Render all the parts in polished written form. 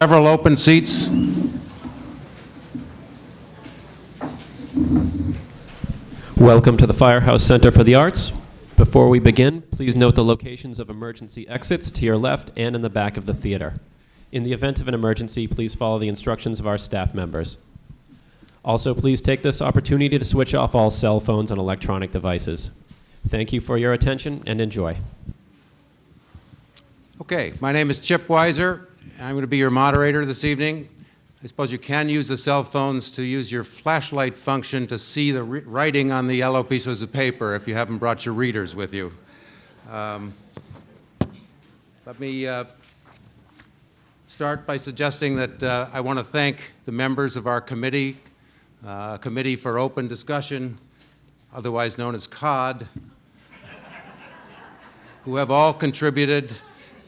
Several open seats. Welcome to the Firehouse Center for the Arts. Before we begin, please note the locations of emergency exits to your left and in the back of the theater. In the event of an emergency, please follow the instructions of our staff members. Also, please take this opportunity to switch off all cell phones and electronic devices. Thank you for your attention and enjoy. Okay, my name is Chip Weiser. I'm going to be your moderator this evening. I suppose you can use the cell phones to use your flashlight function to see the writing on the yellow pieces of paper if you haven't brought your readers with you. Let me start by suggesting that I want to thank the members of our committee, Committee for Open Discussion, otherwise known as COD, who have all contributed,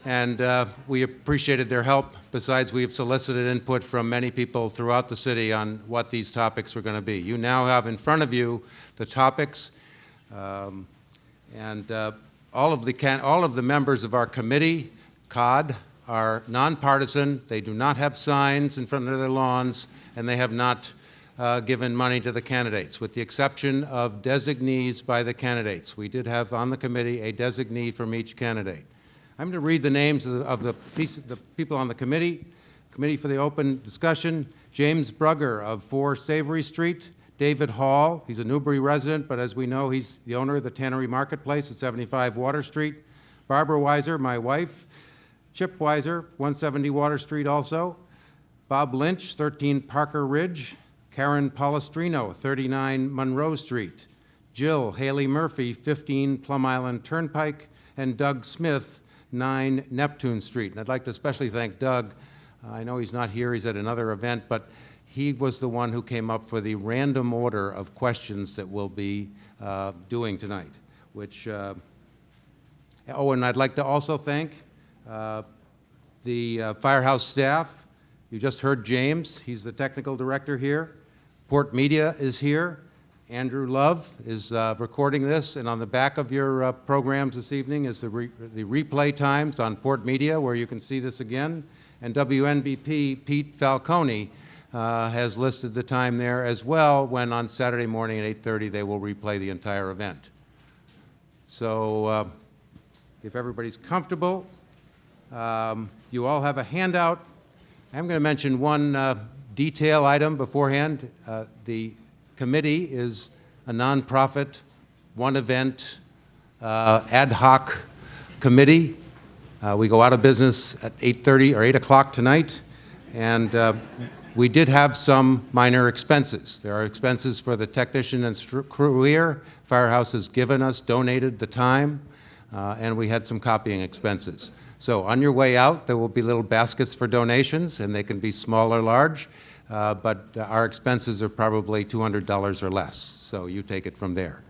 and we appreciated their help. Besides, we've solicited input from many people throughout the city on what these topics were going to be. You now have in front of you the topics, and all of the members of our committee, COD, are nonpartisan. They do not have signs in front of their lawns, and they have not given money to the candidates, with the exception of designees by the candidates. We did have on the committee a designee from each candidate. I'm going to read the names of the people on the Committee for the Open Discussion. James Brugger of 4 Savory Street. David Hall, he's a Newbury resident, but as we know, he's the owner of the Tannery Marketplace at 75 Water Street. Barbara Weiser, my wife. Chip Weiser, 170 Water Street also. Bob Lynch, 13 Parker Ridge. Karen Palestrino, 39 Monroe Street. Jill Haley Murphy, 15 Plum Island Turnpike. And Doug Smith, 9 Neptune Street. And I'd like to especially thank Doug. I know he's not here, he's at another event, but he was the one who came up for the random order of questions that we'll be doing tonight, which, oh, and I'd like to also thank the Firehouse staff. You just heard James, he's the technical director here. Port Media is here. Andrew Love is recording this, and on the back of your programs this evening is the replay times on Port Media, where you can see this again. And WNBP, Pete Falcone, has listed the time there as well, when on Saturday morning at 8:30 they will replay the entire event. So if everybody's comfortable, you all have a handout. I'm going to mention one detail item beforehand. The committee is a nonprofit, one event, ad hoc committee. We go out of business at 8:30 or 8 o'clock tonight, and we did have some minor expenses. There are expenses for the technician and crew here. Firehouse has donated the time, and we had some copying expenses. So on your way out, there will be little baskets for donations, and they can be small or large. But our expenses are probably $200 or less, so you take it from there.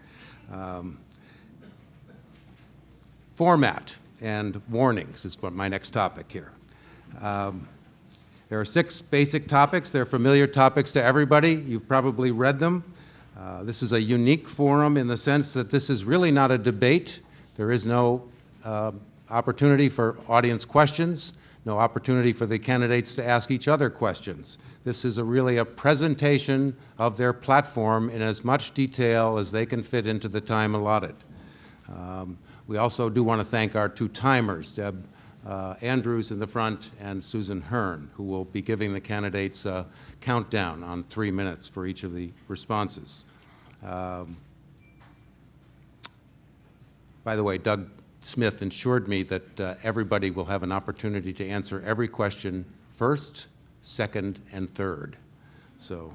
Format and warnings is what my next topic here. There are 6 basic topics. They're familiar topics to everybody. You've probably read them. This is a unique forum in the sense that this is really not a debate. There is no opportunity for audience questions, no opportunity for the candidates to ask each other questions. This is really a presentation of their platform in as much detail as they can fit into the time allotted. We also do want to thank our 2 timers, Deb Andrews in the front and Susan Hearn, who will be giving the candidates a countdown on 3 minutes for each of the responses. By the way, Doug Smith assured me that everybody will have an opportunity to answer every question first, second, and third. So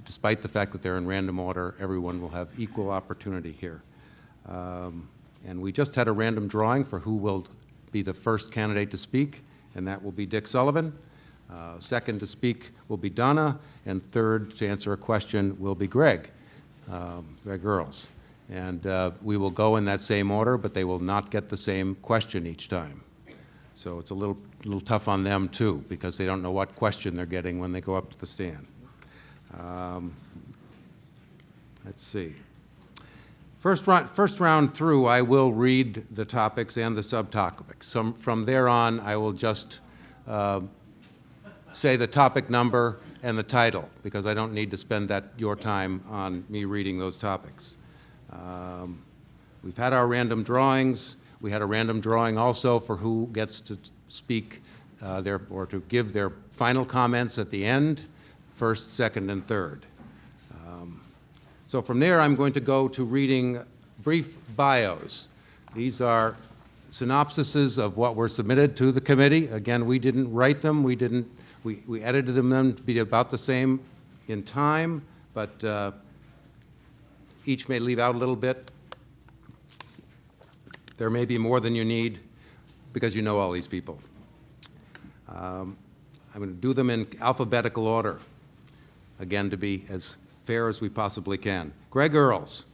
despite the fact that they're in random order, everyone will have equal opportunity here. And we just had a random drawing for who will be the first candidate to speak, and that will be Dick Sullivan. Second to speak will be Donna, and third to answer a question will be Greg Earls. And we will go in that same order, but they will not get the same question each time. So it's a little tough on them too, because they don't know what question they're getting when they go up to the stand. Let's see. First round through, I will read the topics and the subtopics. From there on, I will just say the topic number and the title, because I don't need to spend your time on me reading those topics. We've had our random drawings. We had a random drawing also for who gets to speak or to give their final comments at the end, first, second, and third. So from there, I'm going to go to reading brief bios. These are synopsises of what were submitted to the committee. Again, we didn't write them. We edited them to be about the same in time, but each may leave out a little bit. There may be more than you need because you know all these people. I'm going to do them in alphabetical order, again, to be as fair as we possibly can. Greg Earls.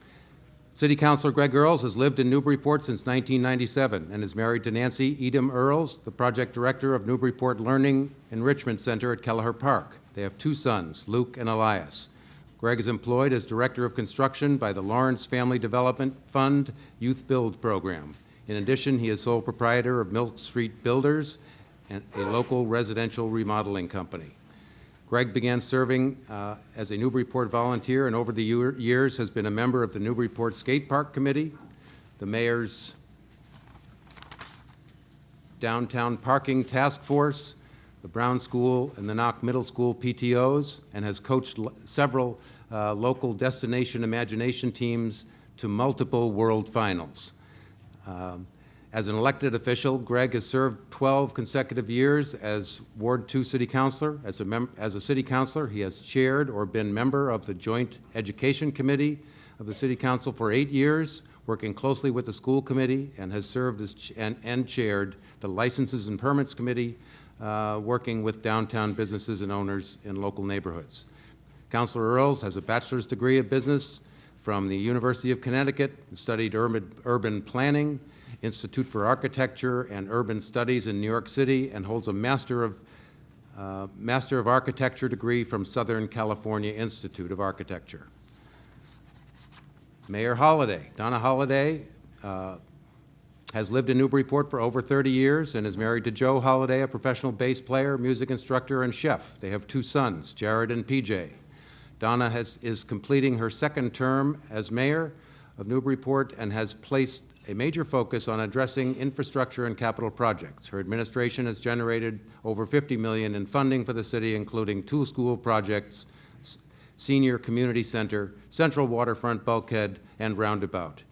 City Councilor Greg Earls has lived in Newburyport since 1997 and is married to Nancy Edom Earls, the project director of Newburyport Learning Enrichment Center at Kelleher Park. They have 2 sons, Luke and Elias. Greg is employed as Director of Construction by the Lawrence Family Development Fund Youth Build Program. In addition, he is sole proprietor of Milk Street Builders, and a local residential remodeling company. Greg began serving as a Newburyport volunteer and over the years has been a member of the Newburyport Skate Park Committee, the Mayor's Downtown Parking Task Force, the Brown School and the Knock Middle School PTOs, and has coached several local destination imagination teams to multiple world finals. As an elected official, Greg has served 12 consecutive years as Ward 2 City Councilor. As a City Councilor, he has chaired or been member of the Joint Education Committee of the City Council for 8 years, working closely with the School Committee, and has served as and chaired the Licenses and Permits Committee, working with downtown businesses and owners in local neighborhoods. Councilor Earls has a bachelor's degree of business from the University of Connecticut and studied urban planning, Institute for Architecture and Urban Studies in New York City, and holds a Master of Architecture degree from Southern California Institute of Architecture. Mayor Holliday. Donna Holliday has lived in Newburyport for over 30 years and is married to Joe Holliday, a professional bass player, music instructor, and chef. They have 2 sons, Jared and PJ. Donna is completing her 2nd term as mayor of Newburyport and has placed a major focus on addressing infrastructure and capital projects. Her administration has generated over $50 million in funding for the city, including 2 school projects, senior community center, central waterfront bulkhead, and roundabout.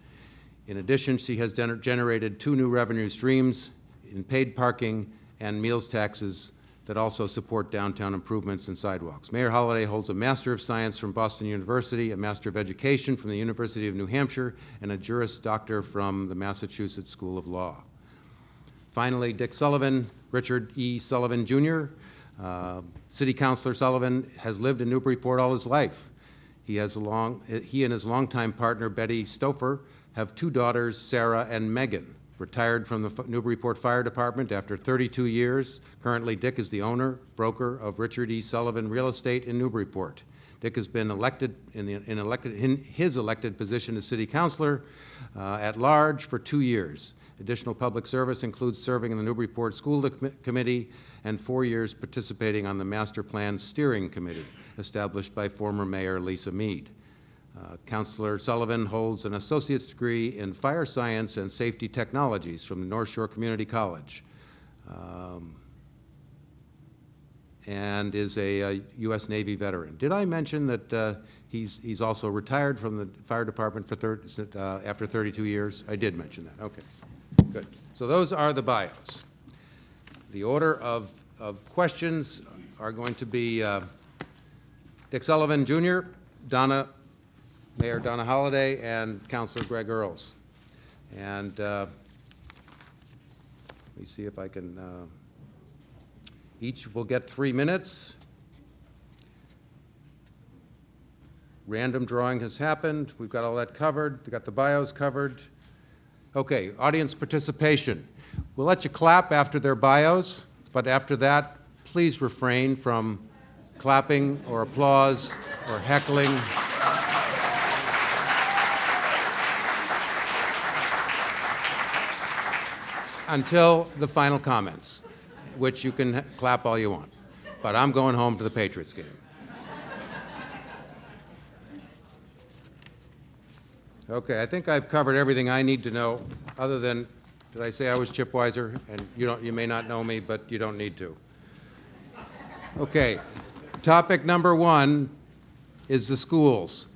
In addition, she has generated 2 new revenue streams in paid parking and meals taxes that also support downtown improvements and sidewalks. Mayor Holliday holds a Master of Science from Boston University, a Master of Education from the University of New Hampshire, and a Juris Doctor from the Massachusetts School of Law. Finally, Dick Sullivan, Richard E. Sullivan Jr. City Councilor Sullivan has lived in Newburyport all his life. He and his longtime partner, Betty Stouffer, have 2 daughters, Sarah and Megan. Retired from the Newburyport Fire Department after 32 years. Currently, Dick is the owner, broker of Richard E. Sullivan Real Estate in Newburyport. Dick has been elected in his elected position as City Councilor at large for 2 years. Additional public service includes serving in the Newburyport School Committee and 4 years participating on the Master Plan Steering Committee established by former Mayor Lisa Mead. Councilor Sullivan holds an associate's degree in fire science and safety technologies from the North Shore Community College, and is a U.S. Navy veteran. Did I mention that he's also retired from the fire department for after 32 years? I did mention that. Okay, good. So those are the bios. The order of questions are going to be Dick Sullivan Jr., Mayor Donna Holliday, and Councilor Greg Earls. And let me see if I can, each will get 3 minutes. Random drawing has happened. We've got all that covered. We've got the bios covered. Okay, audience participation. We'll let you clap after their bios, but after that, please refrain from clapping or applause or heckling. Until the final comments, which you can clap all you want. but I'm going home to the Patriots game. Okay, I think I've covered everything I need to know, other than, did I say I was Chip Weiser? And you may not know me, but you don't need to. Okay, topic number one is the schools.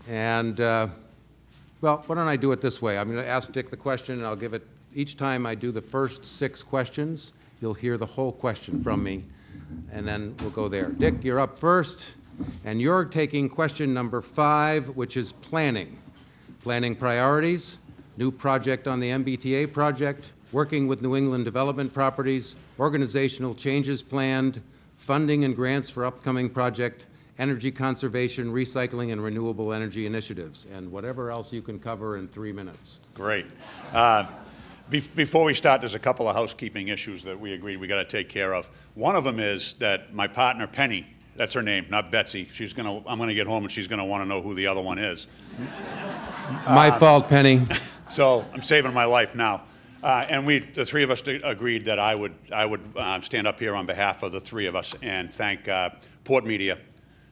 And, well, why don't I do it this way? I'm going to ask Dick the question, and I'll give it, each time I do the first 6 questions, you'll hear the whole question from me, and then we'll go there. Dick, you're up first, and you're taking question number 5, which is planning. Planning priorities, new project on the MBTA project, working with New England Development Properties, organizational changes planned, funding and grants for upcoming project, energy conservation, recycling, and renewable energy initiatives, and whatever else you can cover in 3 minutes. Great. Before we start, there's a couple of housekeeping issues that we agreed we got to take care of. One of them is that my partner, Penny, that's her name, not Betsy. I'm going to get home and she's going to want to know who the other one is. My fault, Penny. So I'm saving my life now. And the 3 of us agreed that I would stand up here on behalf of the 3 of us and thank Port Media,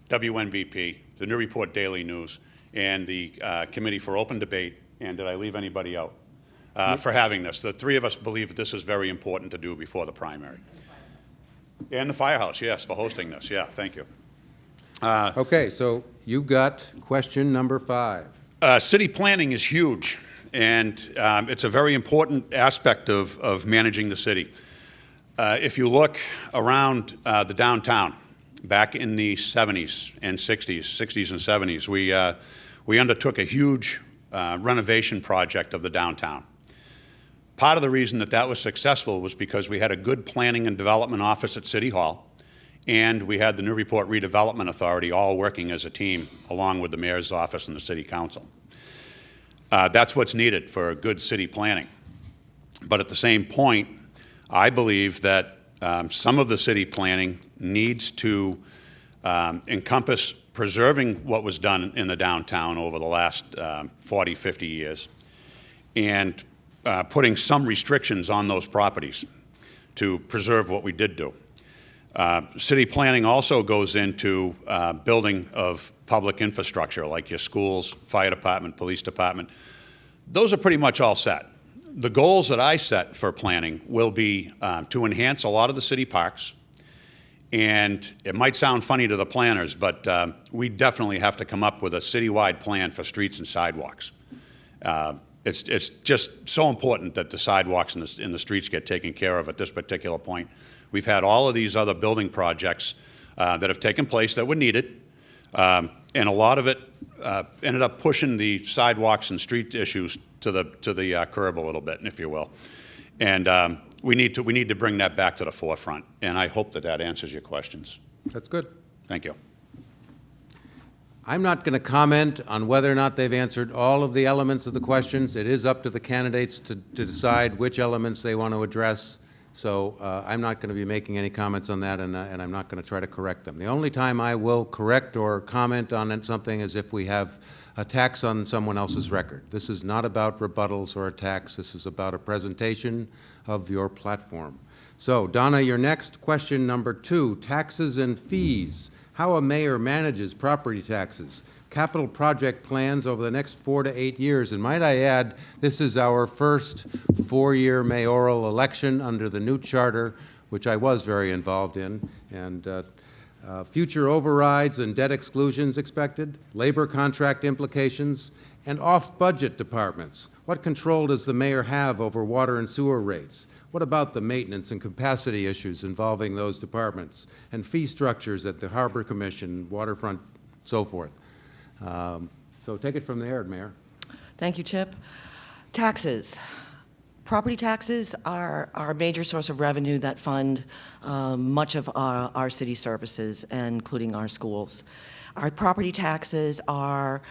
WNBP, the Newburyport Daily News, and the Committee for Open Debate, and did I leave anybody out, for having this. The 3 of us believe that this is very important to do before the primary. And the Firehouse, yes, for hosting this. Yeah, thank you. Okay, so you've got question number 5. City planning is huge, and it's a very important aspect of managing the city. If you look around the downtown, back in the 70s and 60s and 70s, we undertook a huge renovation project of the downtown. Part of the reason that was successful was because we had a good planning and development office at City Hall, and we had the Newburyport Redevelopment Authority all working as a team, along with the mayor's office and the city council. That's what's needed for good city planning. But at the same point, I believe that some of the city planning needs to encompass preserving what was done in the downtown over the last 40, 50 years, and putting some restrictions on those properties to preserve what we did do. City planning also goes into building of public infrastructure, like your schools, fire department, police department. Those are pretty much all set. The goals that I set for planning will be to enhance a lot of the city parks, and it might sound funny to the planners, but we definitely have to come up with a citywide plan for streets and sidewalks. It's just so important that the sidewalks and the streets get taken care of at this particular point. We've had all of these other building projects that have taken place that were needed, and a lot of it ended up pushing the sidewalks and street issues to the curb a little bit, if you will. And we need to bring that back to the forefront, and I hope that answers your questions. That's good. Thank you. I'm not going to comment on whether or not they've answered all of the elements of the questions. It is up to the candidates to decide which elements they want to address. So I'm not going to be making any comments on that, and I'm not going to try to correct them. The only time I will correct or comment on something is if we have attacks on someone else's record. This is not about rebuttals or attacks. This is about a presentation of your platform. So, Donna, you're next. Question number 2, taxes and fees. How a mayor manages property taxes, capital project plans over the next 4 to 8 years. And might I add, this is our first 4-year mayoral election under the new charter, which I was very involved in, and future overrides and debt exclusions expected, labor contract implications, and off-budget departments. What control does the mayor have over water and sewer rates? What about the maintenance and capacity issues involving those departments, and fee structures at the Harbor Commission, waterfront, so forth? So take it from there, Mayor. Thank you, Chip. Taxes. Property taxes are a major source of revenue that fund much of our city services, including our schools. Our property taxes are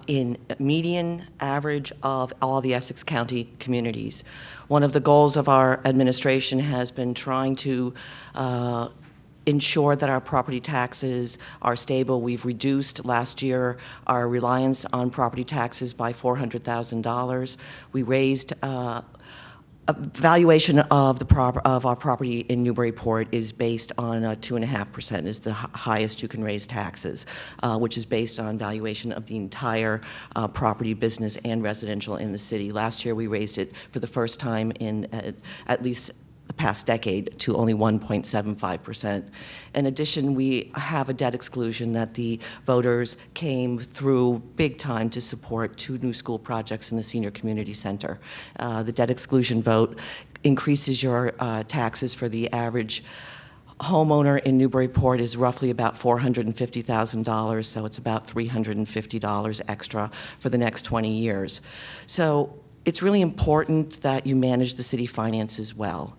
in median average of all the Essex County communities. One of the goals of our administration has been trying to ensure that our property taxes are stable. We've reduced last year our reliance on property taxes by $400,000. We raised valuation of of our property in Newburyport is based on 2.5% is the highest you can raise taxes, which is based on valuation of the entire property, business, and residential in the city. Last year, we raised it for the first time in at least the past decade to only 1.75%. In addition, we have a debt exclusion that the voters came through big time to support 2 new school projects in the senior community center. The debt exclusion vote increases your taxes for the average homeowner in Newburyport is roughly about $450,000, so it's about $350 extra for the next 20 years. So it's really important that you manage the city finances well.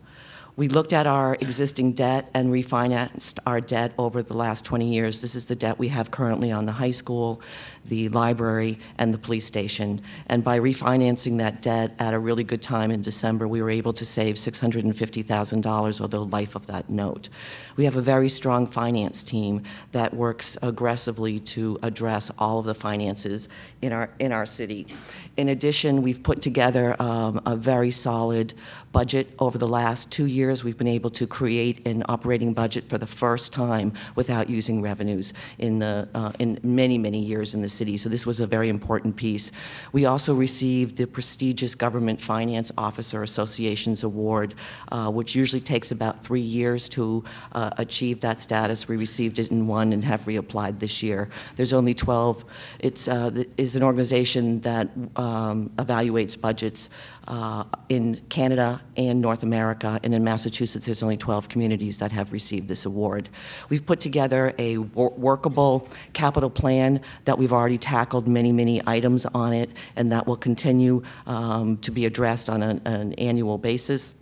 We looked at our existing debt and refinanced our debt over the last 20 years. This is the debt we have currently on the high school, the library, and the police station. And by refinancing that debt at a really good time in December, we were able to save $650,000 over the life of that note. We have a very strong finance team that works aggressively to address all of the finances in our city. In addition, we've put together a very solid budget over the last 2 years. We've been able to create an operating budget for the first time without using revenues in many, many years in the city. So this was a very important piece. We also received the prestigious Government Finance Officer Association's award, which usually takes about 3 years to achieve that status. We received it in 1 and have reapplied this year. There's only 12. It's is an organization that evaluates budgets in Canada and North America, and in Massachusetts there's only 12 communities that have received this award. We've put together a workable capital plan that we've already tackled many items on it, and that will continue to be addressed on an annual basis.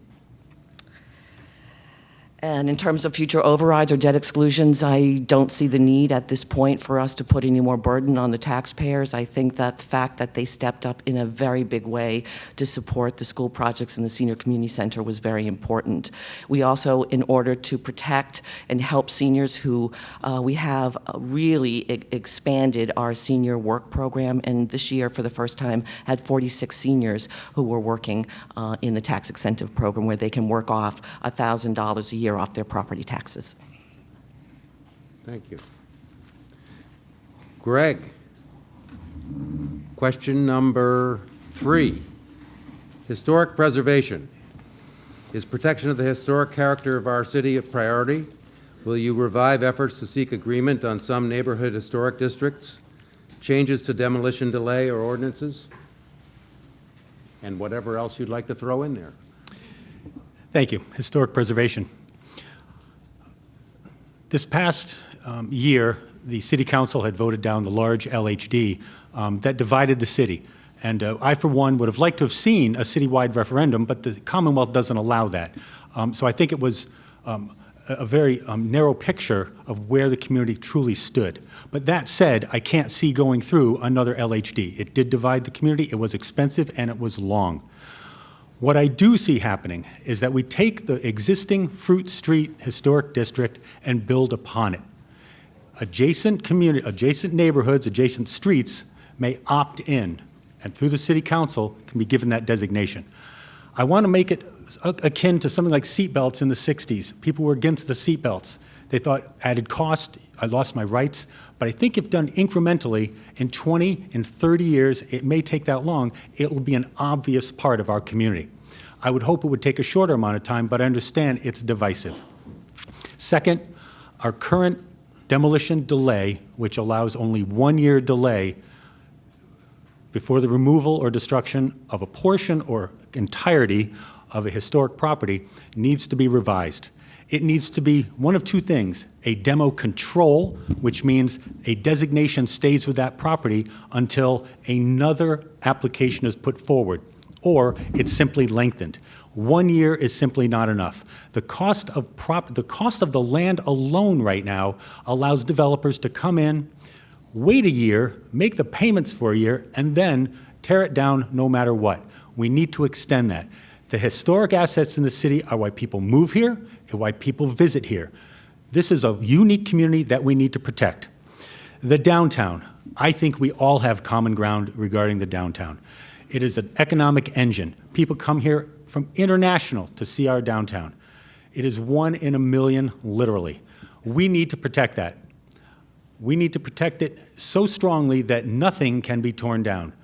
And in terms of future overrides or debt exclusions, I don't see the need at this point for us to put any more burden on the taxpayers. I think that the fact that they stepped up in a very big way to support the school projects in the senior community center was very important. We also, in order to protect and help seniors who, we have really expanded our senior work program, and this year, for the first time, had 46 seniors who were working in the tax incentive program, where they can work off $1,000 a year off their property taxes. Thank you. Greg, question number 3. Historic preservation. Is protection of the historic character of our city a priority? Will you revive efforts to seek agreement on some neighborhood historic districts, changes to demolition delay or ordinances, and whatever else you'd like to throw in there? Thank you. Historic preservation. This past year, the City Council had voted down the large LHD that divided the city. And I, for one, would have liked to have seen a citywide referendum, but the Commonwealth doesn't allow that. So I think it was a very narrow picture of where the community truly stood. But that said, I can't see going through another LHD. It did divide the community, it was expensive, and it was long. What I do see happening is that we take the existing Fruit Street Historic District and build upon it. Adjacent community, adjacent neighborhoods, adjacent streets may opt in, and through the City Council can be given that designation. I want to make it akin to something like seatbelts in the 60s. People were against the seatbelts. They thought added cost, I lost my rights. But I think if done incrementally, in 20 and 30 years, it may take that long, it will be an obvious part of our community. I would hope it would take a shorter amount of time, but I understand it's divisive. Second, our current demolition delay, which allows only 1-year delay before the removal or destruction of a portion or entirety of a historic property, needs to be revised. It needs to be one of 2 things: a demo control, which means a designation stays with that property until another application is put forward, or it's simply lengthened. 1 year is simply not enough. The cost of the land alone right now allows developers to come in, wait a year, make the payments for a year, and then tear it down no matter what. We need to extend that. The historic assets in the city are why people move here and why people visit here. This is a unique community that we need to protect. The downtown. I think we all have common ground regarding the downtown. It is an economic engine. People come here from international to see our downtown. It is 1 in a million, literally. We need to protect that. We need to protect it so strongly that nothing can be torn down.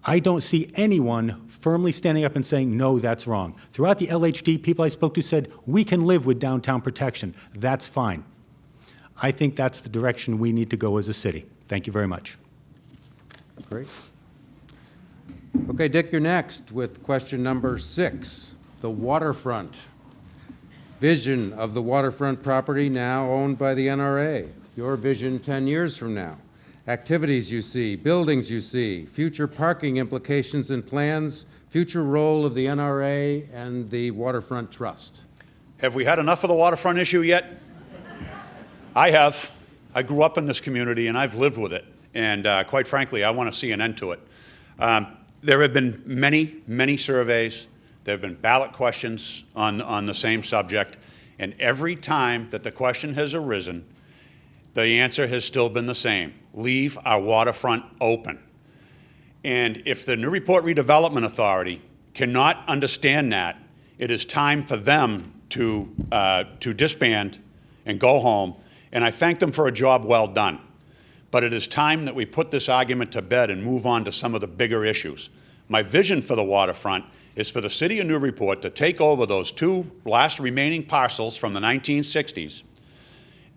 I don't see anyone firmly standing up and saying, no, that's wrong. Throughout the LHD, people I spoke to said, we can live with downtown protection. That's fine. I think that's the direction we need to go as a city. Thank you very much. Great. Okay, Dick, you're next with question number 6, the waterfront. Vision of the waterfront property now owned by the NRA. Your vision 10 years from now. Activities you see, buildings you see, future parking implications and plans, future role of the NRA and the Waterfront Trust. Have we had enough of the waterfront issue yet? I have. I grew up in this community and I've lived with it. And quite frankly, I want to see an end to it. There have been many, many surveys. There have been ballot questions on the same subject. And every time that the question has arisen, the answer has still been the same. Leave our waterfront open. And if the Newburyport Redevelopment Authority cannot understand that, it is time for them to disband and go home. And I thank them for a job well done. But it is time that we put this argument to bed and move on to some of the bigger issues. My vision for the waterfront is for the city of Newburyport to take over those 2 last remaining parcels from the 1960s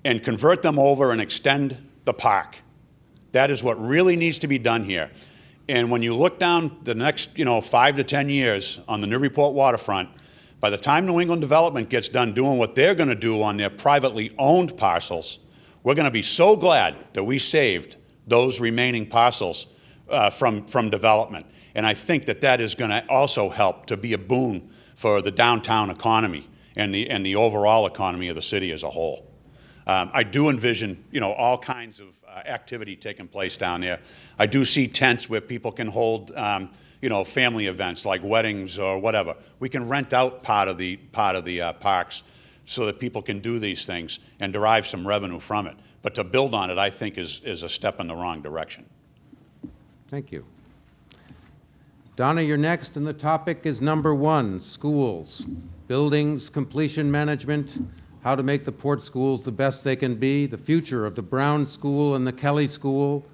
and convert them over and extend the park. That is what really needs to be done here. And when you look down the next 5 to 10 years on the Newburyport waterfront, by the time New England Development gets done doing what they're going to do on their privately owned parcels, we're going to be so glad that we saved those remaining parcels from development. And I think that that is going to also help to be a boon for the downtown economy and the overall economy of the city as a whole. I do envision, all kinds of activity taking place down there. I do see tents where people can hold, family events like weddings or whatever. We can rent out part of the parks so that people can do these things and derive some revenue from it. But to build on it, I think, is a step in the wrong direction. Thank you. Donna, you're next, and the topic is number 1, schools, buildings, completion management, how to make the Port schools the best they can be, the future of the Brown School and the Kelly School.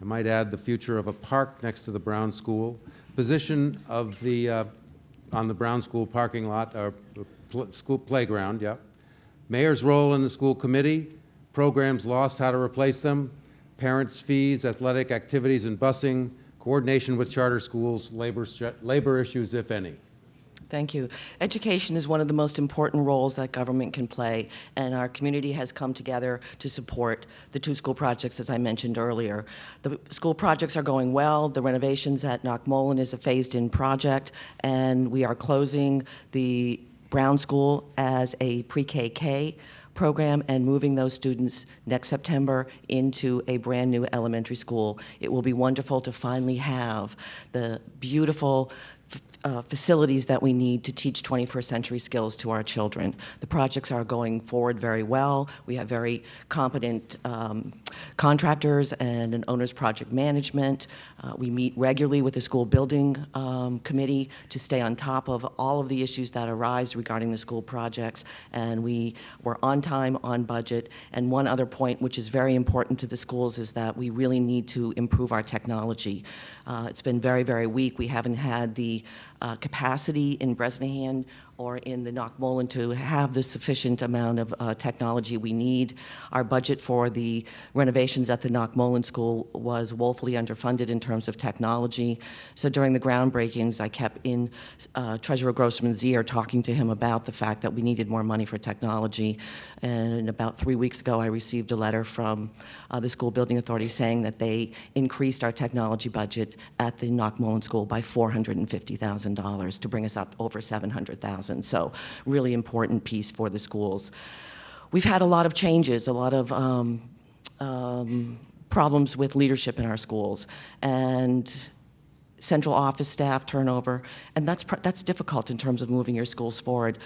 I might add the future of a park next to the Brown School, position of the, on the Brown School parking lot, or school playground, yeah. Mayor's role in the school committee, programs lost, how to replace them, parents' fees, athletic activities and busing, coordination with charter schools, labor issues, if any. Thank you. Education is one of the most important roles that government can play, and our community has come together to support the 2 school projects, as I mentioned earlier. The school projects are going well. The renovations at Knockmollen is a phased-in project, and we are closing the Brown School as a pre-KK program and moving those students next September into a brand new elementary school. It will be wonderful to finally have the beautiful facilities that we need to teach 21st century skills to our children. The projects are going forward very well. We have very competent contractors and an owner's project management. We meet regularly with the school building committee to stay on top of all of the issues that arise regarding the school projects, and we were on time, on budget. And one other point which is very important to the schools is that we really need to improve our technology. It's been very, very weak. We haven't had the capacity in Bresnahan or in the Knockmollen to have the sufficient amount of technology we need. Our budget for the renovations at the Knockmollen School was woefully underfunded in terms of technology. So during the groundbreakings, I kept in Treasurer Grossman's ear talking to him about the fact that we needed more money for technology. And about 3 weeks ago, I received a letter from the School Building Authority saying that they increased our technology budget at the Knockmollen School by $450,000 to bring us up over $700,000. So really important piece for the schools. We've had a lot of changes, a lot of problems with leadership in our schools, and central office staff turnover, and that's difficult in terms of moving your schools forward.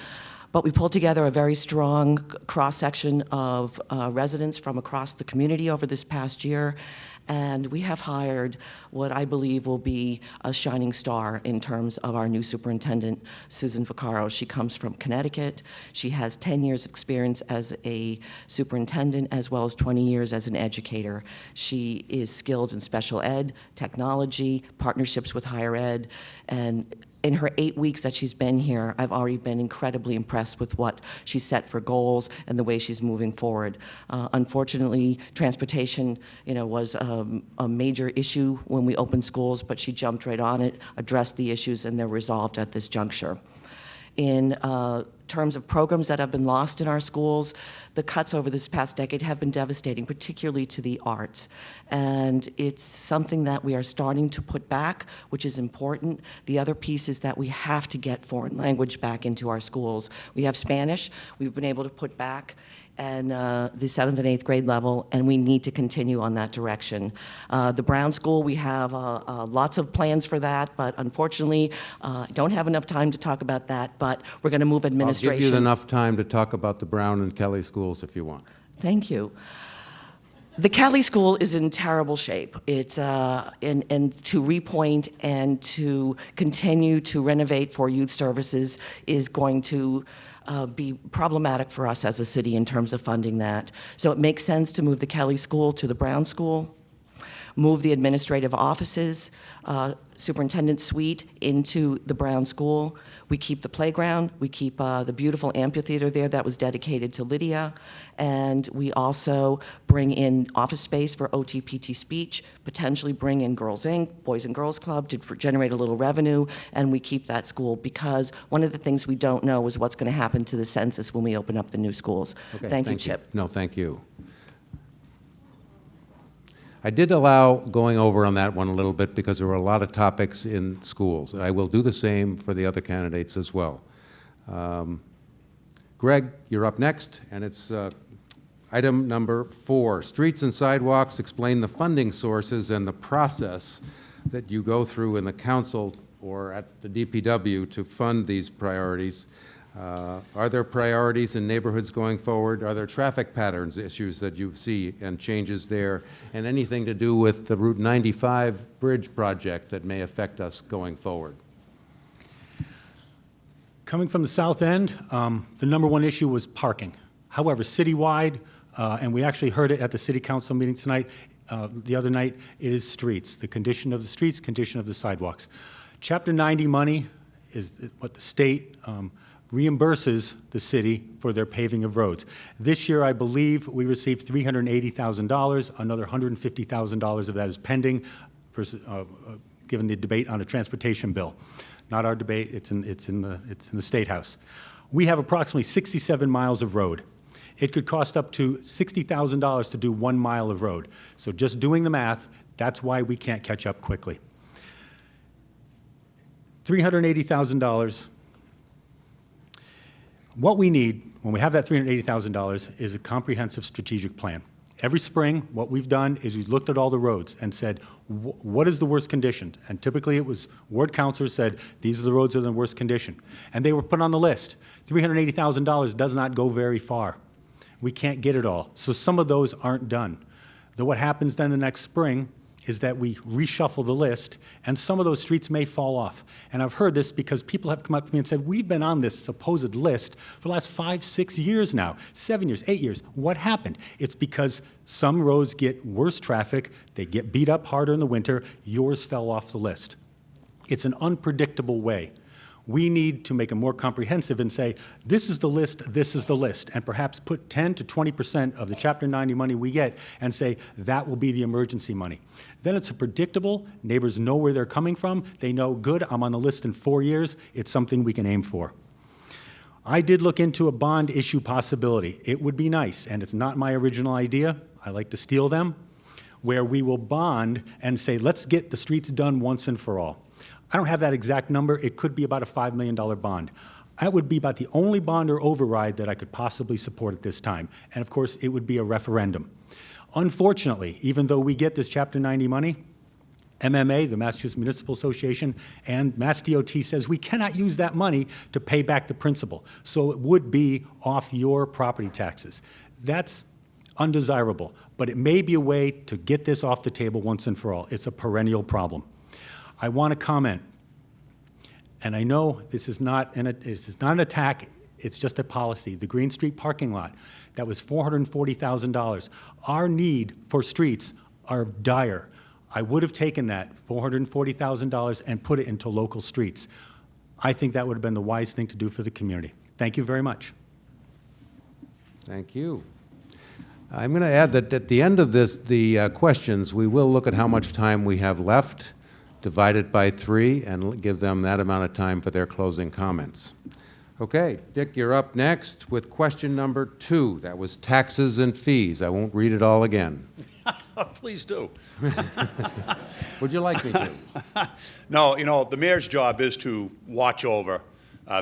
But we pulled together a very strong cross-section of residents from across the community over this past year, and we have hired what I believe will be a shining star in terms of our new superintendent, Susan Vaccaro. She comes from Connecticut. She has 10 years' experience as a superintendent as well as 20 years as an educator. She is skilled in special ed, technology, partnerships with higher ed, and in her 8 weeks that she's been here, I've already been incredibly impressed with what she set for goals and the way she's moving forward. Unfortunately, transportation, was a major issue when we opened schools, but she jumped right on it, addressed the issues, and they're resolved at this juncture. In terms of programs that have been lost in our schools, the cuts over this past decade have been devastating, particularly to the arts. And it's something that we are starting to put back, which is important. The other piece is that we have to get foreign language back into our schools. We have Spanish, we've been able to put back, and the 7th and 8th grade level, and we need to continue on that direction. The Brown School, we have lots of plans for that, but unfortunately, don't have enough time to talk about that, but we're going to move administration. I'll give you enough time to talk about the Brown and Kelly schools if you want. Thank you. The Kelly School is in terrible shape. It's and to repoint and to continue to renovate for youth services is going to be problematic for us as a city in terms of funding that. So it makes sense to move the Kelly School to the Brown School, move the administrative offices, superintendent suite into the Brown School. We keep the playground, we keep the beautiful amphitheater there that was dedicated to Lydia, and we also bring in office space for OT-PT speech, potentially bring in Girls Inc., Boys and Girls Club to generate a little revenue, and we keep that school because one of the things we don't know is what's going to happen to the census when we open up the new schools. Okay, thank you, Chip. No, thank you. I did allow going over on that one a little bit because there were a lot of topics in schools. I will do the same for the other candidates as well. Greg, you're up next, and it's item number 4. Streets and sidewalks, explain the funding sources and the process that you go through in the council or at the DPW to fund these priorities. Are there priorities in neighborhoods going forward? Are there traffic patterns issues that you see and changes there? And anything to do with the Route 95 bridge project that may affect us going forward? Coming from the south end, the number one issue was parking. However, citywide, and we actually heard it at the city council meeting tonight, the other night, it is streets. The condition of the streets, condition of the sidewalks. Chapter 90 money is what the state reimburses the city for their paving of roads. This year, I believe, we received $380,000. Another $150,000 of that is pending, versus, given the debate on a transportation bill. Not our debate, it's in the State House. We have approximately 67 miles of road. It could cost up to $60,000 to do 1 mile of road. So just doing the math, that's why we can't catch up quickly. $380,000. What we need, when we have that $380,000, is a comprehensive strategic plan. Every spring, what we've done is we've looked at all the roads and said, what is the worst condition? And typically it was ward councilors said, these are the roads that are in the worst condition. And they were put on the list. $380,000 does not go very far. We can't get it all. So some of those aren't done. Then what happens then the next spring is that we reshuffle the list, and some of those streets may fall off. And I've heard this because people have come up to me and said, we've been on this supposed list for the last 5, 6 years now, 7 years, 8 years. What happened? It's because some roads get worse traffic, they get beat up harder in the winter, yours fell off the list. It's an unpredictable way. We need to make it more comprehensive and say, this is the list, and perhaps put 10 to 20% of the Chapter 90 money we get and say, that will be the emergency money. Then it's predictable, neighbors know where they're coming from, they know, good, I'm on the list in 4 years, it's something we can aim for. I did look into a bond issue possibility. It would be nice, and it's not my original idea, I like to steal them, where we will bond and say, let's get the streets done once and for all. I don't have that exact number. It could be about a $5 million bond. That would be about the only bond or override that I could possibly support at this time. And of course, it would be a referendum. Unfortunately, even though we get this Chapter 90 money, MMA, the Massachusetts Municipal Association, and Mass DOT says we cannot use that money to pay back the principal. So it would be off your property taxes. That's undesirable, but it may be a way to get this off the table once and for all. It's a perennial problem. I want to comment, and I know this is not an attack, it's just a policy. The Green Street parking lot, that was $440,000. Our need for streets are dire. I would have taken that $440,000 and put it into local streets. I think that would have been the wise thing to do for the community. Thank you very much. Thank you. I'm going to add that at the end of the questions, we will look at how much time we have left, divide it by 3, and give them that amount of time for their closing comments. Okay, Dick, you're up next with question number 2. That was taxes and fees. I won't read it all again. Please do. Would you like me to? No, the mayor's job is to watch over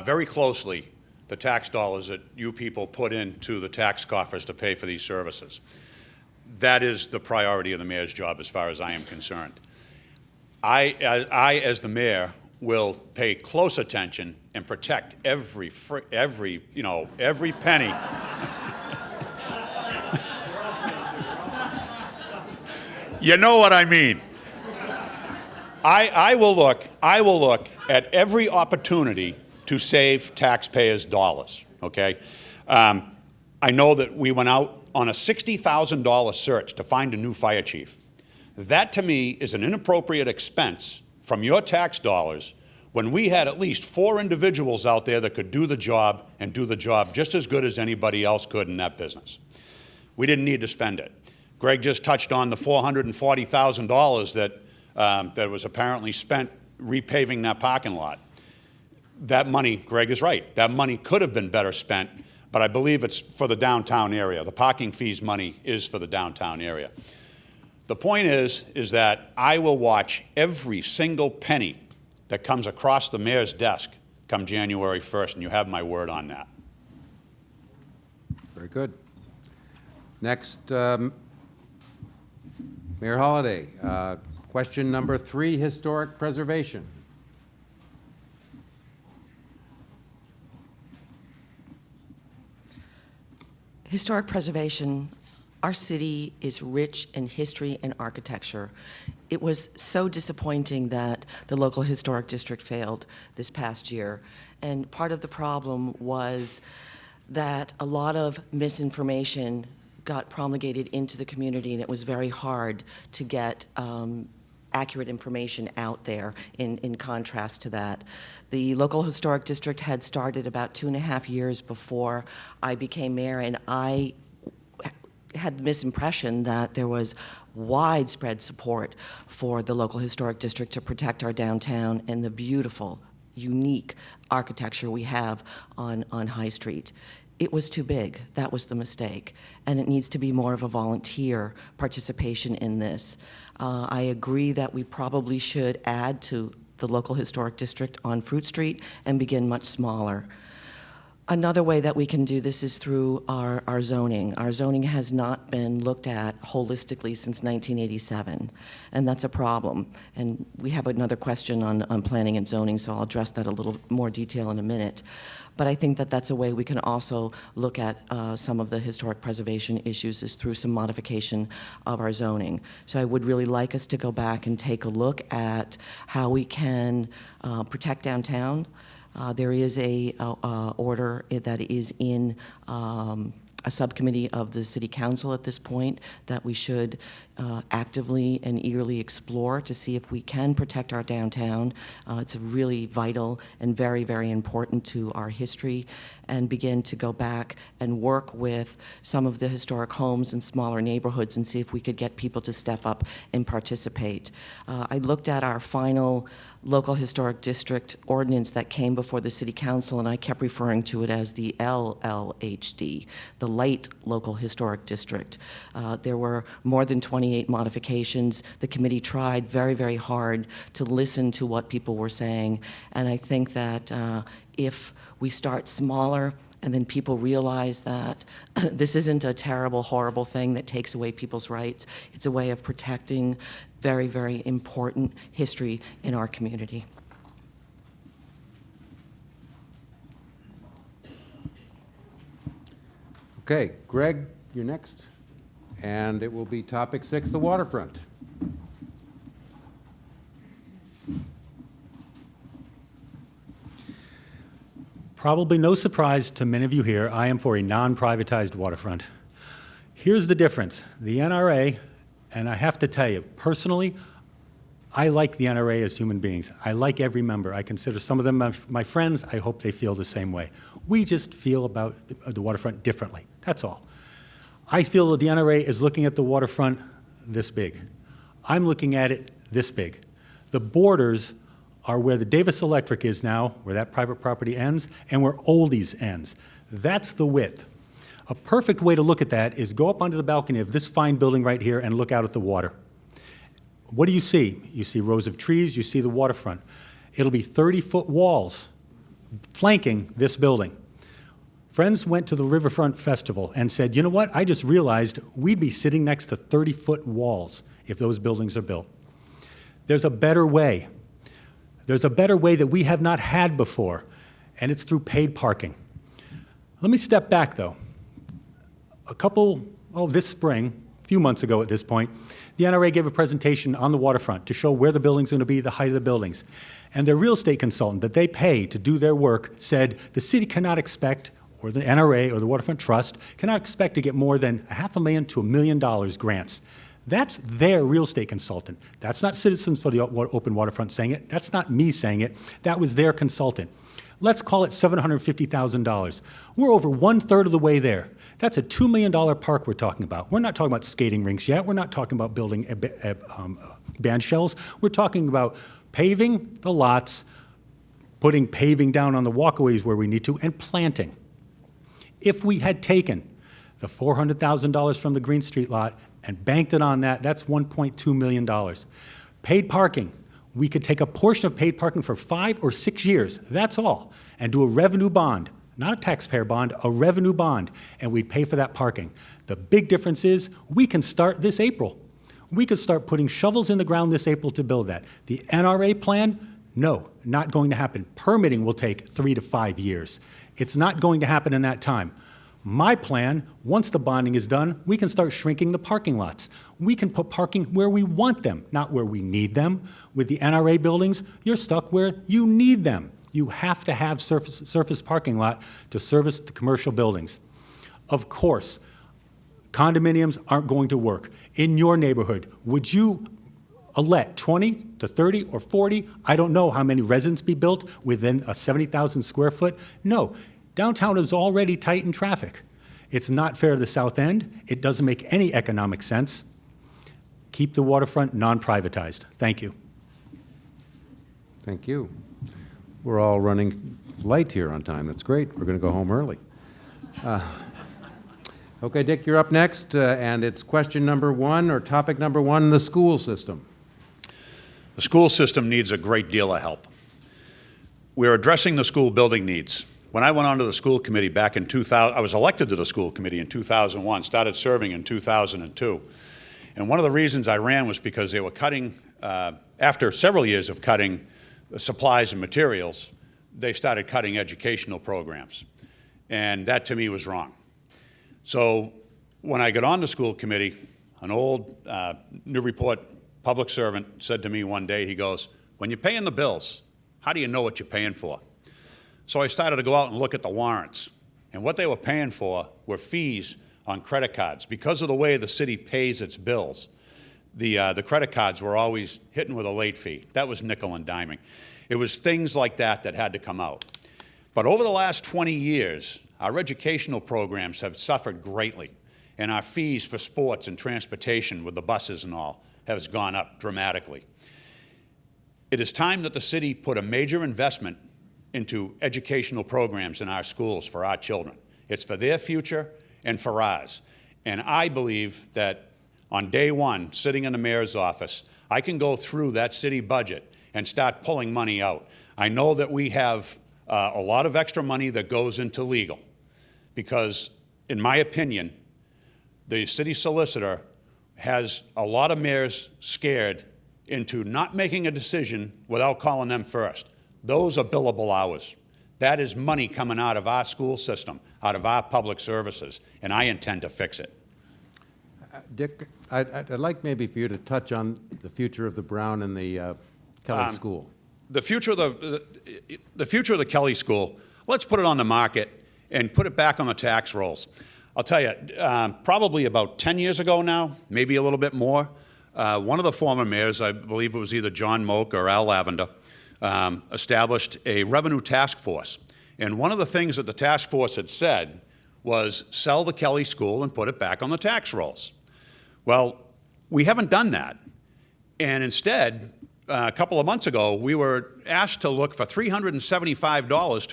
very closely the tax dollars that you people put into the tax coffers to pay for these services. That is the priority of the mayor's job as far as I am concerned. I as the mayor, will pay close attention and protect every penny. You know what I mean. I will look at every opportunity to save taxpayers' dollars, okay? I know that we went out on a $60,000 search to find a new fire chief. That, to me, is an inappropriate expense from your tax dollars when we had at least 4 individuals out there that could do the job and do the job just as good as anybody else could in that business. We didn't need to spend it. Greg just touched on the $440,000 that was apparently spent repaving that parking lot. That money, Greg is right, that money could have been better spent, but I believe it's for the downtown area. The parking fees money is for the downtown area. The point is that I will watch every single penny that comes across the mayor's desk come January 1st, and you have my word on that. Very good. Next, Mayor Holliday, question number 3, historic preservation. Historic preservation, our city is rich in history and architecture. It was so disappointing that the local historic district failed this past year. And part of the problem was that a lot of misinformation got promulgated into the community, and it was very hard to get accurate information out there in contrast to that. The local historic district had started about 2.5 years before I became mayor, and I had the misimpression that there was widespread support for the local historic district to protect our downtown and the beautiful, unique architecture we have on High Street. It was too big. That was the mistake. And it needs to be more of a volunteer participation in this. I agree that we probably should add to the local historic district on Fruit Street and begin much smaller. Another way that we can do this is through our zoning. Our zoning has not been looked at holistically since 1987, and that's a problem. And we have another question on planning and zoning, so I'll address that a little more detail in a minute. But I think that that's a way we can also look at some of the historic preservation issues is through some modification of our zoning. So I would really like us to go back and take a look at how we can protect downtown. There is a order that is in a subcommittee of the City Council at this point that we should actively and eagerly explore to see if we can protect our downtown. It's really vital and very, very important to our history, and begin to go back and work with some of the historic homes in smaller neighborhoods and see if we could get people to step up and participate. I looked at our final local historic district ordinance that came before the City Council, and I kept referring to it as the LLHD, the Light Local Historic District. There were more than 28 modifications. The committee tried very, very hard to listen to what people were saying, and I think that if we start smaller, and then people realize that this isn't a terrible, horrible thing that takes away people's rights. It's a way of protecting very, very important history in our community. Okay, Greg, you're next. And it will be topic 6, the waterfront. Probably no surprise to many of you here, I am for a non-privatized waterfront. Here's the difference. The NRA, and I have to tell you, personally, I like the NRA as human beings. I like every member. I consider some of them my friends. I hope they feel the same way. We just feel about the waterfront differently. That's all. I feel that the NRA is looking at the waterfront this big. I'm looking at it this big. The borders are where the Davis Electric is now, where that private property ends, and where Oldies ends. That's the width. A perfect way to look at that is go up onto the balcony of this fine building right here and look out at the water. What do you see? You see rows of trees, you see the waterfront. It'll be 30-foot walls flanking this building. Friends went to the Riverfront Festival and said, you know what, I just realized we'd be sitting next to 30-foot walls if those buildings are built. There's a better way. There's a better way that we have not had before, and it's through paid parking. Let me step back, though. This spring, a few months ago at this point, the NRA gave a presentation on the waterfront to show where the building's going to be, the height of the buildings. And their real estate consultant that they pay to do their work said the city cannot expect, or the NRA or the Waterfront Trust, cannot expect to get more than $500,000 to $1 million grants. That's their real estate consultant. That's not Citizens for the Open Waterfront saying it. That's not me saying it. That was their consultant. Let's call it $750,000. We're over 1/3 of the way there. That's a $2 million park we're talking about. We're not talking about skating rinks yet. We're not talking about building band shells. We're talking about paving the lots, putting paving down on the walkways where we need to, and planting. If we had taken the $400,000 from the Green Street lot and banked it on that, that's $1.2 million. Paid parking. We could take a portion of paid parking for 5 or 6 years, that's all, and do a revenue bond, not a taxpayer bond, a revenue bond, and we'd pay for that parking. The big difference is we can start this April. We could start putting shovels in the ground this April to build that. The NRA plan, no, not going to happen. Permitting will take 3 to 5 years. It's not going to happen in that time. My plan, once the bonding is done, we can start shrinking the parking lots. We can put parking where we want them, not where we need them. With the NRA buildings, you're stuck where you need them. You have to have surface parking lot to service the commercial buildings. Of course, condominiums aren't going to work. In your neighborhood, would you let 20 to 30 or 40, I don't know how many residents be built within a 70,000 square foot? No. Downtown is already tight in traffic. It's not fair to the South End. It doesn't make any economic sense. Keep the waterfront non-privatized. Thank you. Thank you. We're all running light here on time. That's great. We're going to go home early. Okay, Dick, you're up next, and it's question number 1 or topic number 1, the school system. The school system needs a great deal of help. We're addressing the school building needs. When I went onto the school committee back in 2000, I was elected to the school committee in 2001, started serving in 2002. And one of the reasons I ran was because they were cutting, after several years of cutting supplies and materials, they started cutting educational programs. And that to me was wrong. So when I got on the school committee, an old Newburyport public servant said to me one day, he goes, when you're paying the bills, how do you know what you're paying for? So I started to go out and look at the warrants. And what they were paying for were fees on credit cards. Because of the way the city pays its bills, the credit cards were always hitting with a late fee. That was nickel and diming. It was things like that that had to come out. But over the last 20 years, our educational programs have suffered greatly. And our fees for sports and transportation with the buses and all has gone up dramatically. It is time that the city put a major investment into educational programs in our schools for our children. It's for their future and for ours. And I believe that on day one, sitting in the mayor's office, I can go through that city budget and start pulling money out. I know that we have a lot of extra money that goes into legal. because, in my opinion, the city solicitor has a lot of mayors scared into not making a decision without calling them first. Those are billable hours. That is money coming out of our school system, out of our public services, and I intend to fix it. Dick, I'd like maybe for you to touch on the future of the Brown and the Kelly School. The future of the Kelly School, let's put it on the market and put it back on the tax rolls. I'll tell you, probably about 10 years ago now, maybe a little bit more, one of the former mayors, I believe it was either John Moak or Al Lavender, established a revenue task force. And one of the things that the task force had said was sell the Kelly School and put it back on the tax rolls. Well, we haven't done that. And instead, a couple of months ago, we were asked to look for $375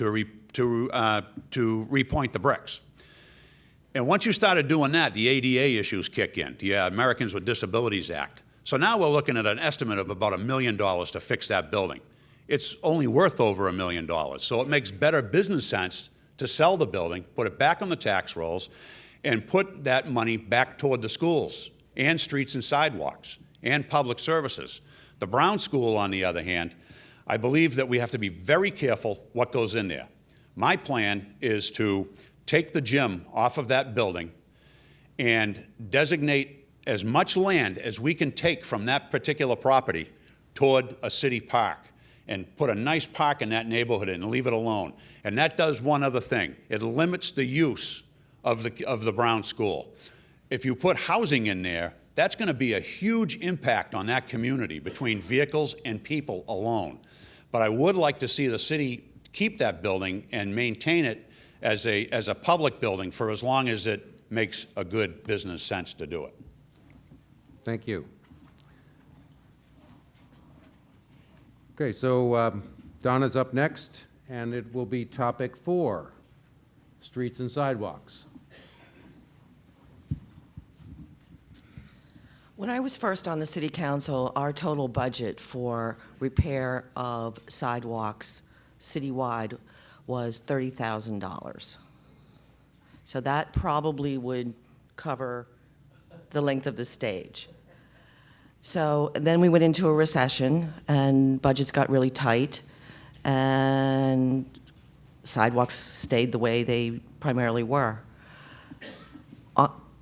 to repoint the bricks. And once you started doing that, the ADA issues kick in, the Americans with Disabilities Act. So now we're looking at an estimate of about $1 million to fix that building. It's only worth over $1 million, so it makes better business sense to sell the building, put it back on the tax rolls, and put that money back toward the schools and streets and sidewalks and public services. The Brown School, on the other hand, I believe that we have to be very careful what goes in there. My plan is to take the gym off of that building and designate as much land as we can take from that particular property toward a city park and put a nice park in that neighborhood and leave it alone. And that does one other thing. It limits the use of the Brown School. If you put housing in there, that's going to be a huge impact on that community between vehicles and people alone. But I would like to see the city keep that building and maintain it as a public building for as long as it makes a good business sense to do it. Thank you. Okay, so Donna's up next, and it will be topic 4, streets and sidewalks. When I was first on the city council, our total budget for repair of sidewalks citywide was $30,000. So that probably would cover the length of the stage. So then we went into a recession and budgets got really tight and sidewalks stayed the way they primarily were.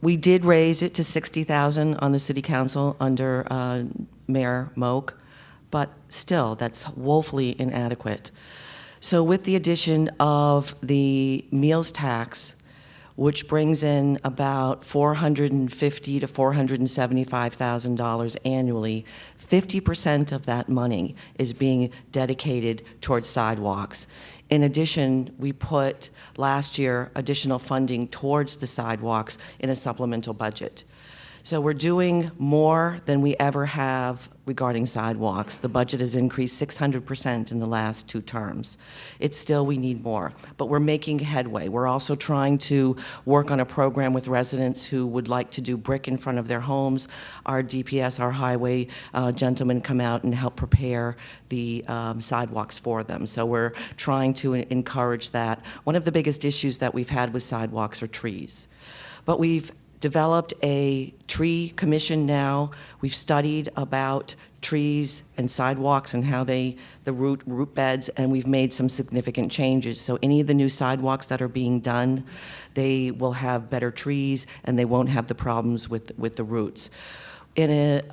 We did raise it to $60,000 on the city council under Mayor Moak, but still, that's woefully inadequate. So with the addition of the meals tax, which brings in about $450,000 to $475,000 annually, 50% of that money is being dedicated towards sidewalks. In addition, we put last year additional funding towards the sidewalks in a supplemental budget. So we're doing more than we ever have regarding sidewalks. The budget has increased 600% in the last 2 terms. It's still, we need more, but we're making headway. We're also trying to work on a program with residents who would like to do brick in front of their homes. Our DPS, our highway gentlemen come out and help prepare the sidewalks for them. So we're trying to encourage that. One of the biggest issues that we've had with sidewalks are trees. But we've developed a tree commission now. We've studied about trees and sidewalks and how the root beds, and we've made some significant changes. So any of the new sidewalks that are being done, they will have better trees and they won't have the problems with the roots. In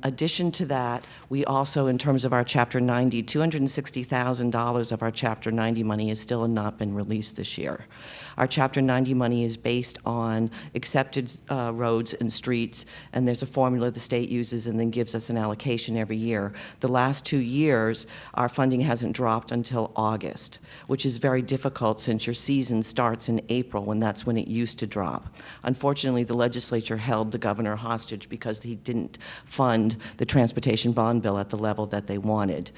addition to that, we also, in terms of our Chapter 90, $260,000 of our Chapter 90 money has still not been released this year. Our Chapter 90 money is based on accepted roads and streets, and there's a formula the state uses and then gives us an allocation every year. The last 2 years, our funding hasn't dropped until August, which is very difficult since your season starts in April, and that's when it used to drop. Unfortunately, the legislature held the governor hostage because he didn't fund the transportation bond bill at the level that they wanted.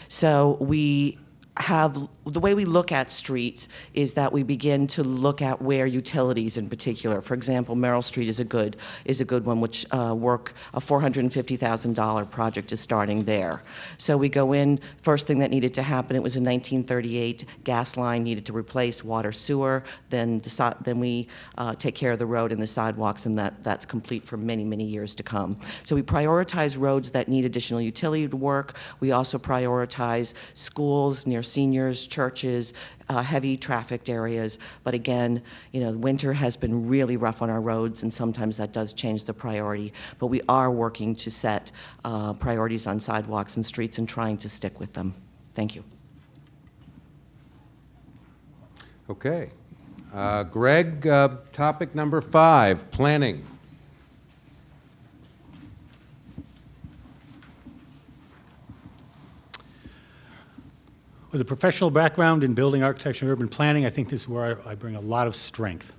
So we the way we look at streets is that we begin to look at where utilities in particular, for example, Merrill Street is a good one, which a $450,000 project is starting there. So we go in, first thing that needed to happen, it was in 1938, gas line needed to replace, water, sewer, then we take care of the road and the sidewalks, and that's complete for many, many years to come. So we prioritize roads that need additional utility work. We also prioritize schools near seniors, churches, heavy trafficked areas. But again, winter has been really rough on our roads, and sometimes that does change the priority. But we are working to set priorities on sidewalks and streets and trying to stick with them. Thank you. Okay. Greg, topic number 5, planning. With a professional background in building architecture and urban planning, I think this is where I bring a lot of strength.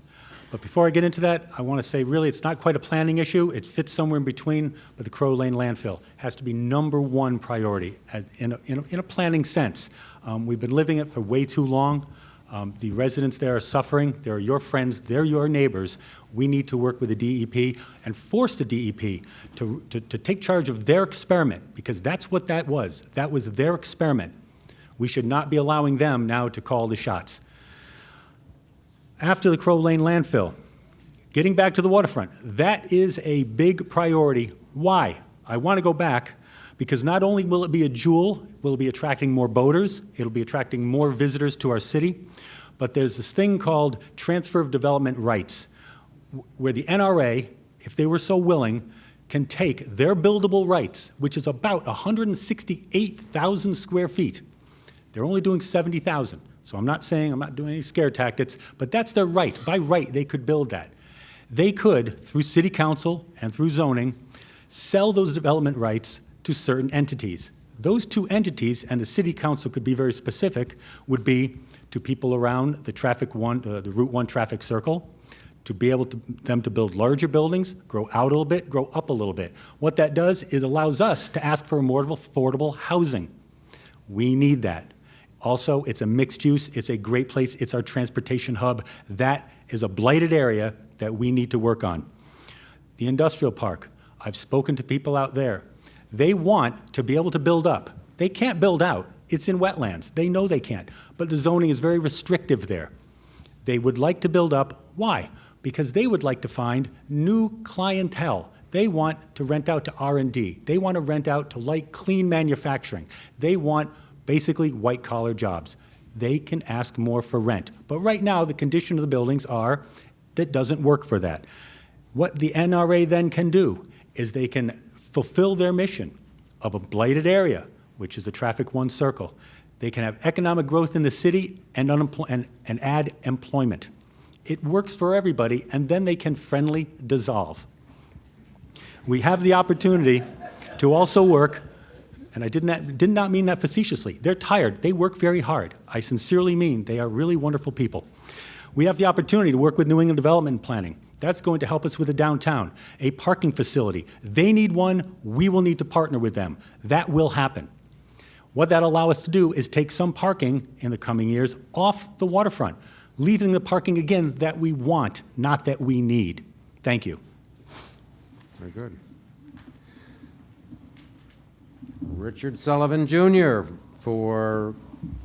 But before I get into that, I want to say really it's not quite a planning issue. It fits somewhere in between, but the Crow Lane landfill has to be #1 priority in a planning sense. We've been living it for way too long. The residents there are suffering. They're your friends. They're your neighbors. We need to work with the DEP and force the DEP to take charge of their experiment, because that's what that was. That was their experiment. We should not be allowing them now to call the shots. After the Crow Lane landfill, getting back to the waterfront, that is a big priority. Why? I want to go back because not only will it be a jewel, will it be attracting more boaters, it'll be attracting more visitors to our city, but there's this thing called transfer of development rights, where the NRA, if they were so willing, can take their buildable rights, which is about 168,000 square feet. They're only doing 70,000. So I'm not doing any scare tactics, but that's their right. By right, they could build that. They could, through city council and through zoning, sell those development rights to certain entities. Those two entities, and the city council could be very specific, would be to people around the the Route 1 traffic circle, to be able them to build larger buildings, grow out a little bit, grow up a little bit. What that does is allows us to ask for more affordable housing. We need that. Also, it's a mixed use, it's a great place, it's our transportation hub. That is a blighted area that we need to work on. The industrial park, I've spoken to people out there. They want to be able to build up. They can't build out, it's in wetlands. They know they can't, but the zoning is very restrictive there. They would like to build up, why? Because they would like to find new clientele. They want to rent out to R&D. They want to rent out to light, clean manufacturing. They want basically white-collar jobs. They can ask more for rent. But right now, the condition of the buildings that doesn't work for that. What the NRA then can do is they can fulfill their mission of a blighted area, which is the Traffic 1 circle. They can have economic growth in the city and add employment. It works for everybody, and then they can friendly dissolve. We have the opportunity to also work, and I did not mean that facetiously. They're tired. They work very hard. I sincerely mean they are really wonderful people. We have the opportunity to work with New England Development Planning. That's going to help us with the downtown, a parking facility. They need one. We will need to partner with them. That will happen. What that'll allow us to do is take some parking in the coming years off the waterfront, leaving the parking, again, that we want, not that we need. Thank you. Very good. Richard Sullivan, Jr. for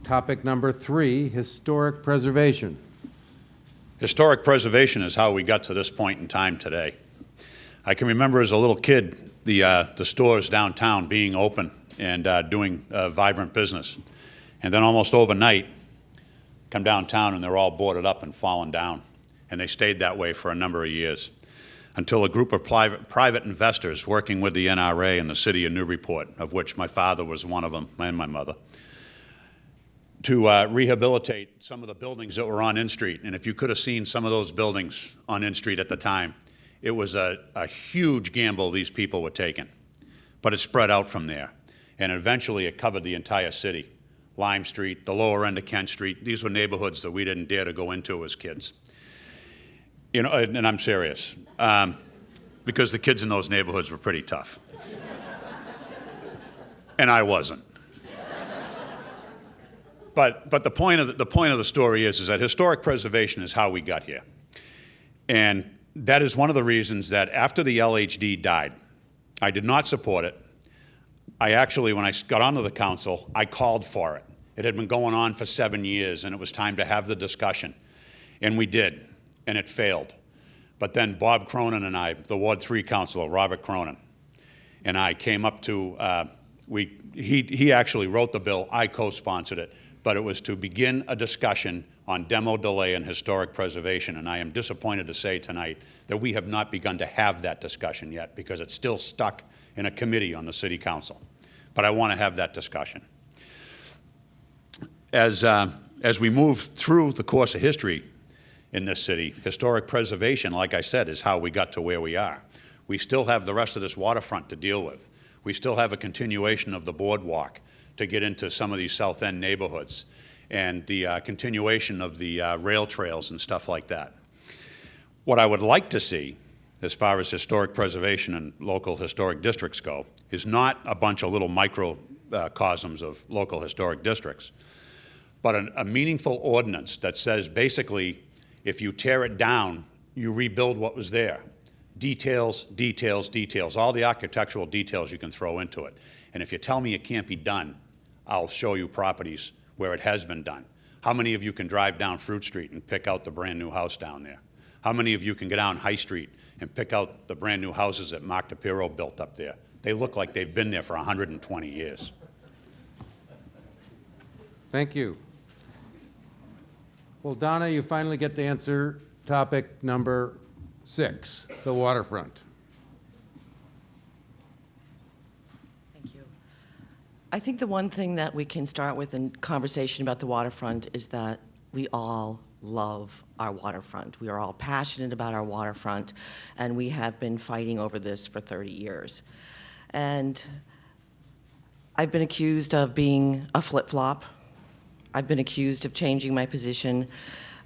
topic number 3, historic preservation. Historic preservation is how we got to this point in time today. I can remember as a little kid the stores downtown being open and doing vibrant business. And then almost overnight, come downtown and they're all boarded up and fallen down. And they stayed that way for a number of years until a group of private investors working with the NRA and the city of Newburyport, of which my father was one of them, and my mother, to rehabilitate some of the buildings that were on N Street. And if you could have seen some of those buildings on N Street at the time, it was a huge gamble these people were taking. But it spread out from there. And eventually it covered the entire city. Lime Street, the lower end of Kent Street, these were neighborhoods that we didn't dare to go into as kids. You know, and I'm serious, because the kids in those neighborhoods were pretty tough. And I wasn't. But the point of the story is that historic preservation is how we got here. And that is one of the reasons that after the LHD died, I did not support it. I actually, when I got onto the council, I called for it. It had been going on for 7 years, and it was time to have the discussion. And we did, and it failed. But then Bob Cronin and I, the Ward 3 councilor, Robert Cronin, and I came up to, he actually wrote the bill, I co-sponsored it, but it was to begin a discussion on demo delay and historic preservation. And I am disappointed to say tonight that we have not begun to have that discussion yet because it's still stuck in a committee on the city council. But I want to have that discussion. As we move through the course of history in this city, historic preservation, like I said, is how we got to where we are. We still have the rest of this waterfront to deal with. We still have a continuation of the boardwalk to get into some of these South End neighborhoods, and the continuation of the rail trails and stuff like that. What I would like to see, as far as historic preservation and local historic districts go, is not a bunch of little microcosms of local historic districts, but a meaningful ordinance that says basically, if you tear it down, you rebuild what was there. Details, details, details, all the architectural details you can throw into it. And if you tell me it can't be done, I'll show you properties where it has been done. How many of you can drive down Fruit Street and pick out the brand new house down there? How many of you can go down High Street and pick out the brand new houses that Mark DePiro built up there? They look like they've been there for 120 years. Thank you. Well, Donna, you finally get to answer topic number 6, the waterfront. Thank you. I think the one thing that we can start with in conversation about the waterfront is that we all love our waterfront. We are all passionate about our waterfront, and we have been fighting over this for 30 years. And I've been accused of being a flip-flop. I've been accused of changing my position.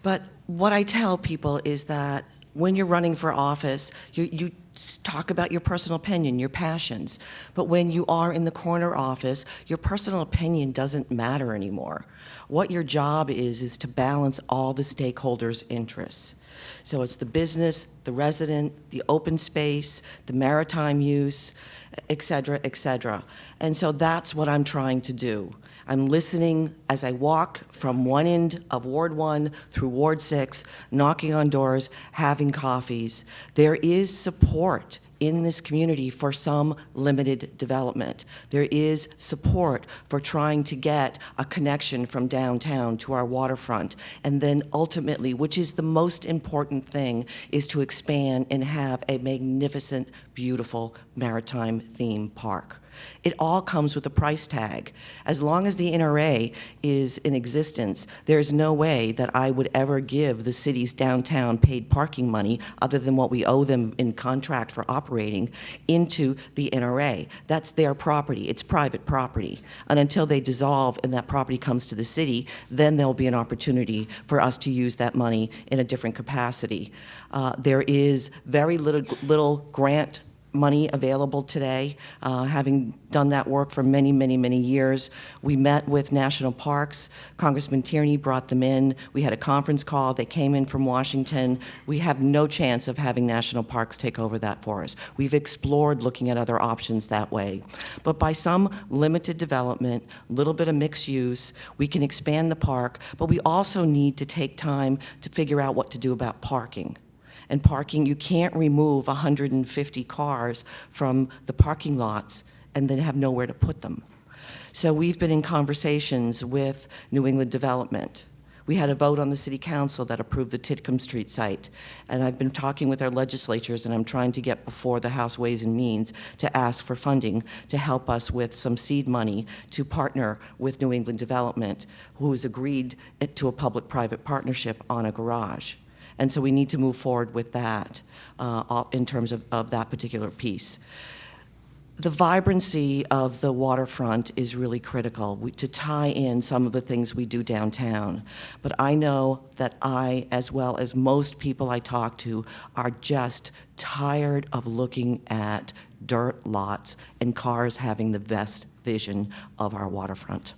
But what I tell people is that when you're running for office, you talk about your personal opinion, your passions. But when you are in the corner office, your personal opinion doesn't matter anymore. What your job is to balance all the stakeholders' interests. So it's the business, the resident, the open space, the maritime use, et cetera, et cetera. And so that's what I'm trying to do. I'm listening as I walk from one end of Ward 1 through Ward 6, knocking on doors, having coffees. There is support in this community for some limited development. There is support for trying to get a connection from downtown to our waterfront. And then ultimately, which is the most important thing, is to expand and have a magnificent, beautiful maritime theme park. It all comes with a price tag. As long as the NRA is in existence, there's no way that I would ever give the city's downtown paid parking money, other than what we owe them in contract for operating, into the NRA. That's their property. It's private property. And until they dissolve and that property comes to the city, then there'll be an opportunity for us to use that money in a different capacity. There is very little grant money available today. Having done that work for many, many, many years, we met with National Parks. Congressman Tierney brought them in. We had a conference call. They came in from Washington. We have no chance of having National Parks take over that for us. We've explored looking at other options that way. But by some limited development, little bit of mixed use, we can expand the park, but we also need to take time to figure out what to do about parking. And parking, you can't remove 150 cars from the parking lots and then have nowhere to put them. So we've been in conversations with New England Development. We had a vote on the city council that approved the Titcomb Street site. And I've been talking with our legislatures, and I'm trying to get before the House Ways and Means to ask for funding to help us with some seed money to partner with New England Development, who has agreed to a public-private partnership on a garage. And so we need to move forward with that in terms of that particular piece. The vibrancy of the waterfront is really critical to tie in some of the things we do downtown. But I know that I, as well as most people I talk to, are just tired of looking at dirt lots and cars having the best vision of our waterfront.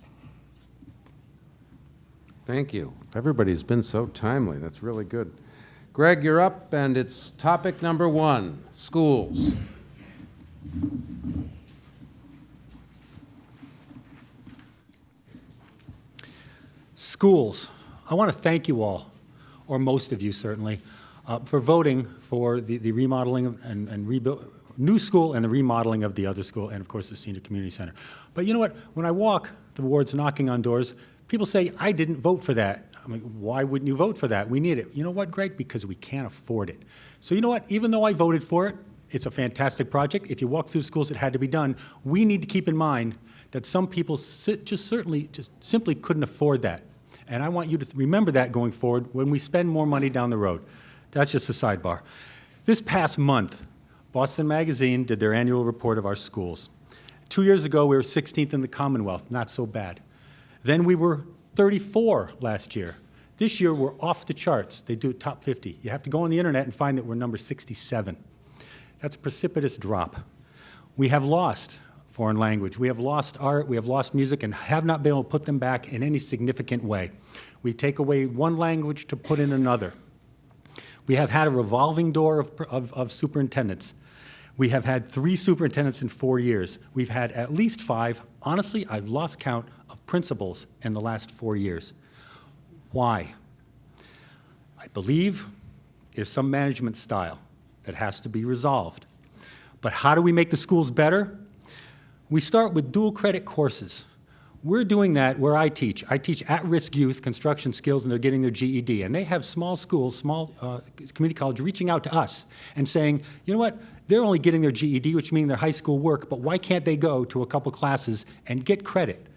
Thank you. Everybody's been so timely. That's really good. Greg, you're up, and it's topic number 1, schools. Schools. I want to thank you all, or most of you certainly, for voting for the remodeling and rebuild, new school and the remodeling of the other school, and of course the senior community center. But you know what? When I walk the wards knocking on doors, people say, I didn't vote for that. I'm like, why wouldn't you vote for that? We need it. You know what, Greg? Because we can't afford it. So you know what? Even though I voted for it, it's a fantastic project. If you walk through schools, it had to be done. We need to keep in mind that some people just simply couldn't afford that. And I want you to remember that going forward when we spend more money down the road. That's just a sidebar. This past month, Boston Magazine did their annual report of our schools. 2 years ago, we were 16th in the Commonwealth, not so bad. Then we were 34 last year. This year, we're off the charts. They do top 50. You have to go on the internet and find that we're number 67. That's a precipitous drop. We have lost foreign language. We have lost art. We have lost music and have not been able to put them back in any significant way. We take away one language to put in another. We have had a revolving door of superintendents. We have had 3 superintendents in 4 years. We've had at least 5. Honestly, I've lost count of principals in the last 4 years. Why? I believe there's some management style that has to be resolved. But how do we make the schools better? We start with dual credit courses. We're doing that where I teach. I teach at-risk youth construction skills, and they're getting their GED. And they have small schools, small community college, reaching out to us and saying, you know what, they're only getting their GED, which means their high school work, but why can't they go to a couple classes and get credit?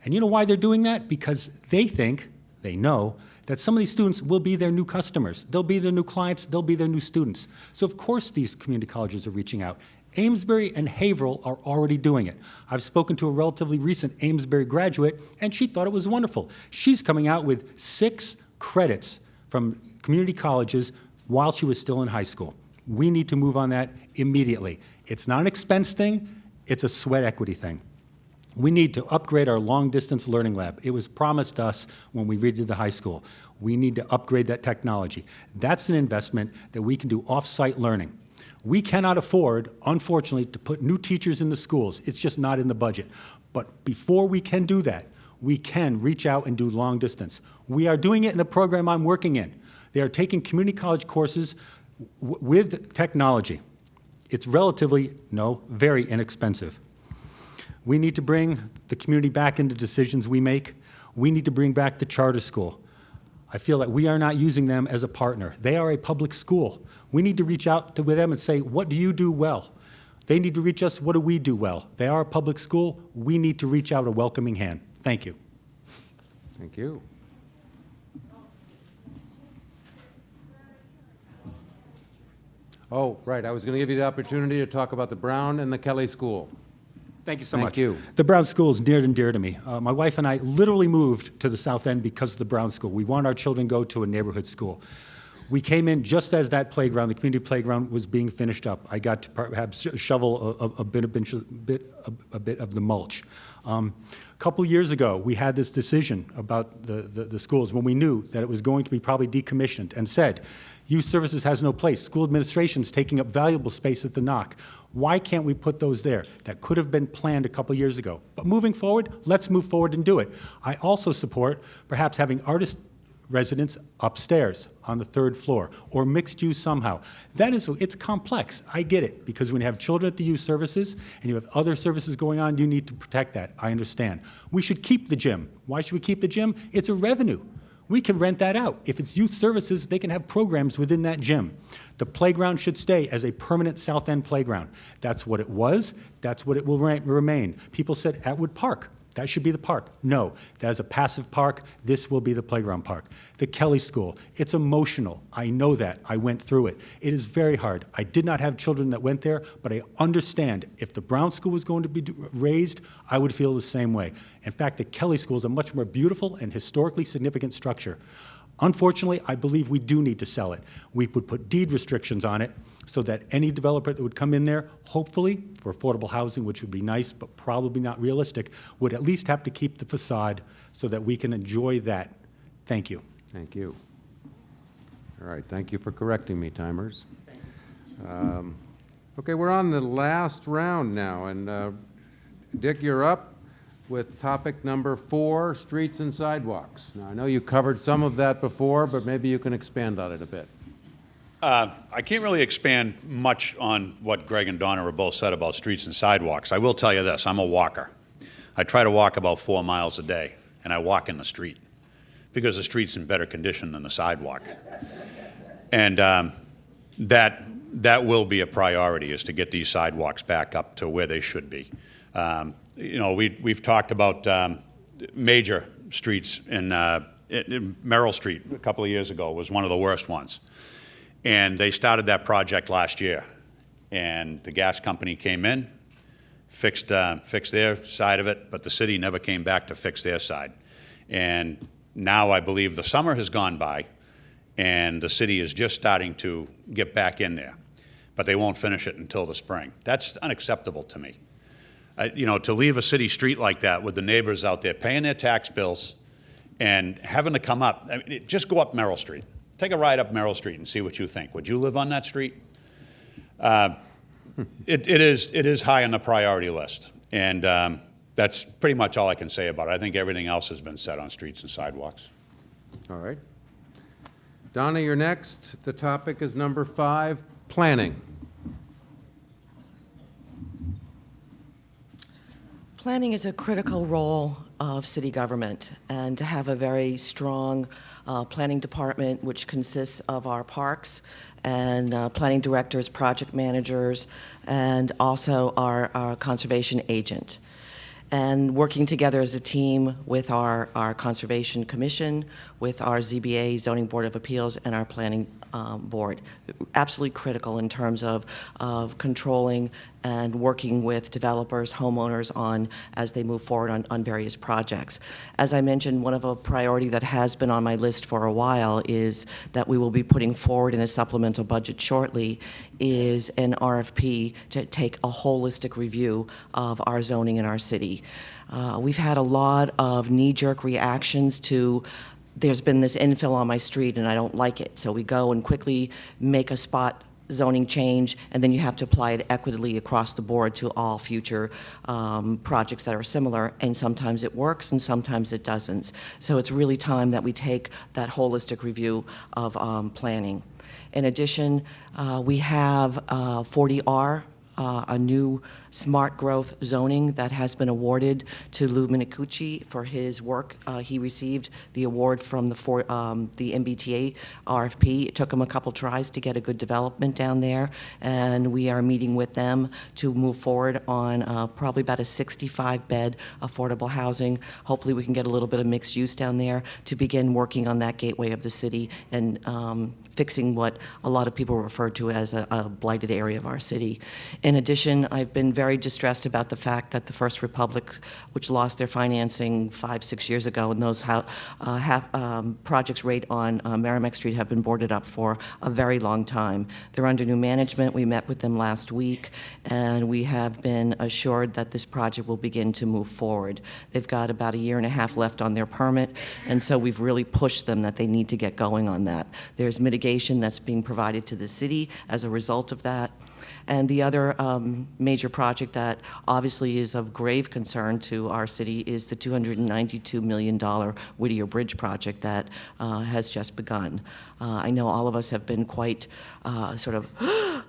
And you know why they're doing that? Because they think, they know, that some of these students will be their new customers. They'll be their new clients. They'll be their new students. So of course these community colleges are reaching out. Amesbury and Haverhill are already doing it. I've spoken to a relatively recent Amesbury graduate, and she thought it was wonderful. She's coming out with 6 credits from community colleges while she was still in high school. We need to move on that immediately. It's not an expense thing, it's a sweat equity thing. We need to upgrade our long-distance learning lab. It was promised us when we redid the high school. We need to upgrade that technology. That's an investment that we can do off-site learning. We cannot afford, unfortunately, to put new teachers in the schools. It's just not in the budget. But before we can do that, we can reach out and do long distance. We are doing it in the program I'm working in. They are taking community college courses with technology. It's relatively, no, very inexpensive. We need to bring the community back into decisions we make. We need to bring back the charter school. I feel that we are not using them as a partner. They are a public school. We need to reach out to them and say, what do you do well? They need to reach us, what do we do well? They are a public school. We need to reach out a welcoming hand. Thank you. Thank you. Oh, right. I was going to give you the opportunity to talk about the Brown and the Kelly School. Thank you so Thank much. you. The Brown School is near and dear to me. My wife and I literally moved to the South End because of the Brown School. We want our children to go to a neighborhood school. We came in just as that playground, the community playground, was being finished up. I got to perhaps shovel a bit of the mulch. A couple years ago, we had this decision about the schools when we knew that it was going to be probably decommissioned, and said, youth services has no place. School administration is taking up valuable space at the NOC. Why can't we put those there? That could have been planned a couple years ago. But moving forward, let's move forward and do it. I also support perhaps having artist residents upstairs on the 3rd floor, or mixed use somehow. It's complex. I get it, because when you have children at the youth services and you have other services going on, you need to protect that. I understand. We should keep the gym. Why should we keep the gym? It's a revenue. We can rent that out. If it's youth services, they can have programs within that gym. The playground should stay as a permanent South End playground. That's what it was. That's what it will remain. People said Atwood Park. That should be the park. No, that is a passive park. This will be the playground park. The Kelly School, it's emotional. I know that. I went through it. It is very hard. I did not have children that went there, but I understand if the Brown School was going to be raised, I would feel the same way. In fact, the Kelly School is a much more beautiful and historically significant structure. Unfortunately, I believe we do need to sell it. We would put deed restrictions on it so that any developer that would come in there, hopefully for affordable housing, which would be nice but probably not realistic, would at least have to keep the facade so that we can enjoy that Thank you. Thank you. All right, thank you for correcting me, timers. Okay, we're on the last round now, and Dick, you're up with topic number 4, streets and sidewalks. Now, I know you covered some of that before, but maybe you can expand on it a bit. I can't really expand much on what Greg and Donna have both said about streets and sidewalks. I will tell you this, I'm a walker. I try to walk about 4 miles a day, and I walk in the street because the street's in better condition than the sidewalk. And that will be a priority, is to get these sidewalks back up to where they should be. You know, we've talked about major streets in Mayoral Street a couple of years ago was one of the worst ones. And they started that project last year. And the gas company came in, fixed their side of it, but the city never came back to fix their side. And now I believe the summer has gone by, and the city is just starting to get back in there. But they won't finish it until the spring. That's unacceptable to me. You know, to leave a city street like that with the neighbors out there paying their tax bills and having to come up, I mean, just go up Mayoral Street. Take a ride up Mayoral Street and see what you think. Would you live on that street? It is high on the priority list, and that's pretty much all I can say about it. I think everything else has been said on streets and sidewalks. All right. Donna, you're next. The topic is number 5, planning. Planning is a critical role of city government, and to have a very strong planning department which consists of our parks and planning directors, project managers, and also our conservation agent. And working together as a team with our Conservation Commission, with our ZBA, Zoning Board of Appeals, and our Planning Board. Absolutely critical in terms of controlling and working with developers, homeowners as they move forward on various projects. As I mentioned, one of a priority that has been on my list for a while is that we will be putting forward in a supplemental budget shortly is an RFP to take a holistic review of our zoning in our city. We've had a lot of knee-jerk reactions to there's been this infill on my street and I don't like it. So we go and quickly make a spot zoning change, and then you have to apply it equitably across the board to all future projects that are similar, and sometimes it works and sometimes it doesn't. So it's really time that we take that holistic review of planning. In addition, we have 40R, a new smart growth zoning that has been awarded to Lou Minicucci for his work. He received the award from the MBTA RFP. It took him a couple tries to get a good development down there, and we are meeting with them to move forward on probably about a 65-bed affordable housing. Hopefully we can get a little bit of mixed use down there to begin working on that gateway of the city and fixing what a lot of people refer to as a blighted area of our city. In addition, I've been very distressed about the fact that the First Republic, which lost their financing 5-6 years ago, and those projects right on Merrimack Street have been boarded up for a very long time. They're under new management. We met with them last week, and we have been assured that this project will begin to move forward. They've got about 1.5 years left on their permit, and so we've really pushed them that they need to get going on that. There's mitigation that's being provided to the city as a result of that. And the other major project that obviously is of grave concern to our city is the $292 million Whittier Bridge project that has just begun. I know all of us have been quite sort of,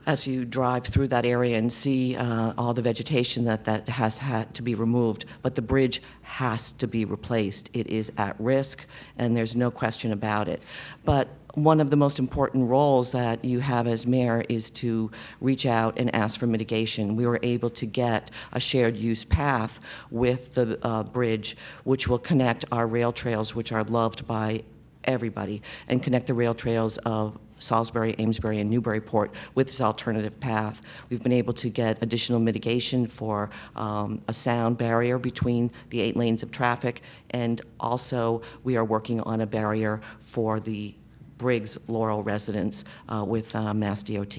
as you drive through that area and see all the vegetation that has had to be removed, but the bridge has to be replaced. It is at risk, and there's no question about it. But one of the most important roles that you have as mayor is to reach out and ask for mitigation. We were able to get a shared use path with the bridge, which will connect our rail trails, which are loved by everybody, and connect the rail trails of Salisbury, Amesbury, and Newburyport with this alternative path. We've been able to get additional mitigation for a sound barrier between the 8 lanes of traffic, and also we are working on a barrier for the Briggs Laurel residents with Mass DOT.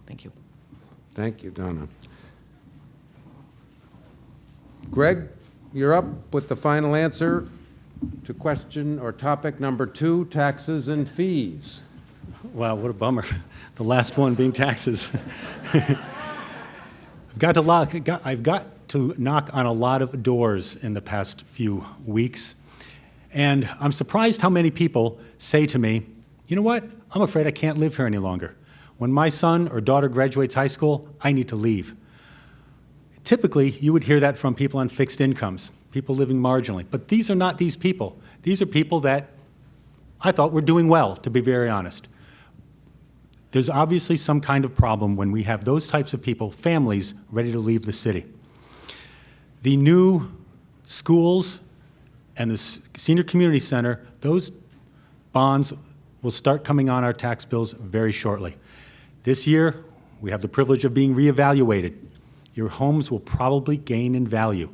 Thank you. Thank you, Donna. Greg, you're up with the final answer. to question or topic number 2, taxes and fees. Wow, what a bummer. The last one being taxes. I've got to knock on a lot of doors in the past few weeks, and I'm surprised how many people say to me, you know what, I'm afraid I can't live here any longer. When my son or daughter graduates high school, I need to leave. Typically, you would hear that from people on fixed incomes, people living marginally, but these are not these people. These are people that I thought were doing well, to be very honest. There's obviously some kind of problem when we have those types of people, families, ready to leave the city. The new schools and the senior community center, those bonds will start coming on our tax bills very shortly. This year, we have the privilege of being reevaluated. Your homes will probably gain in value.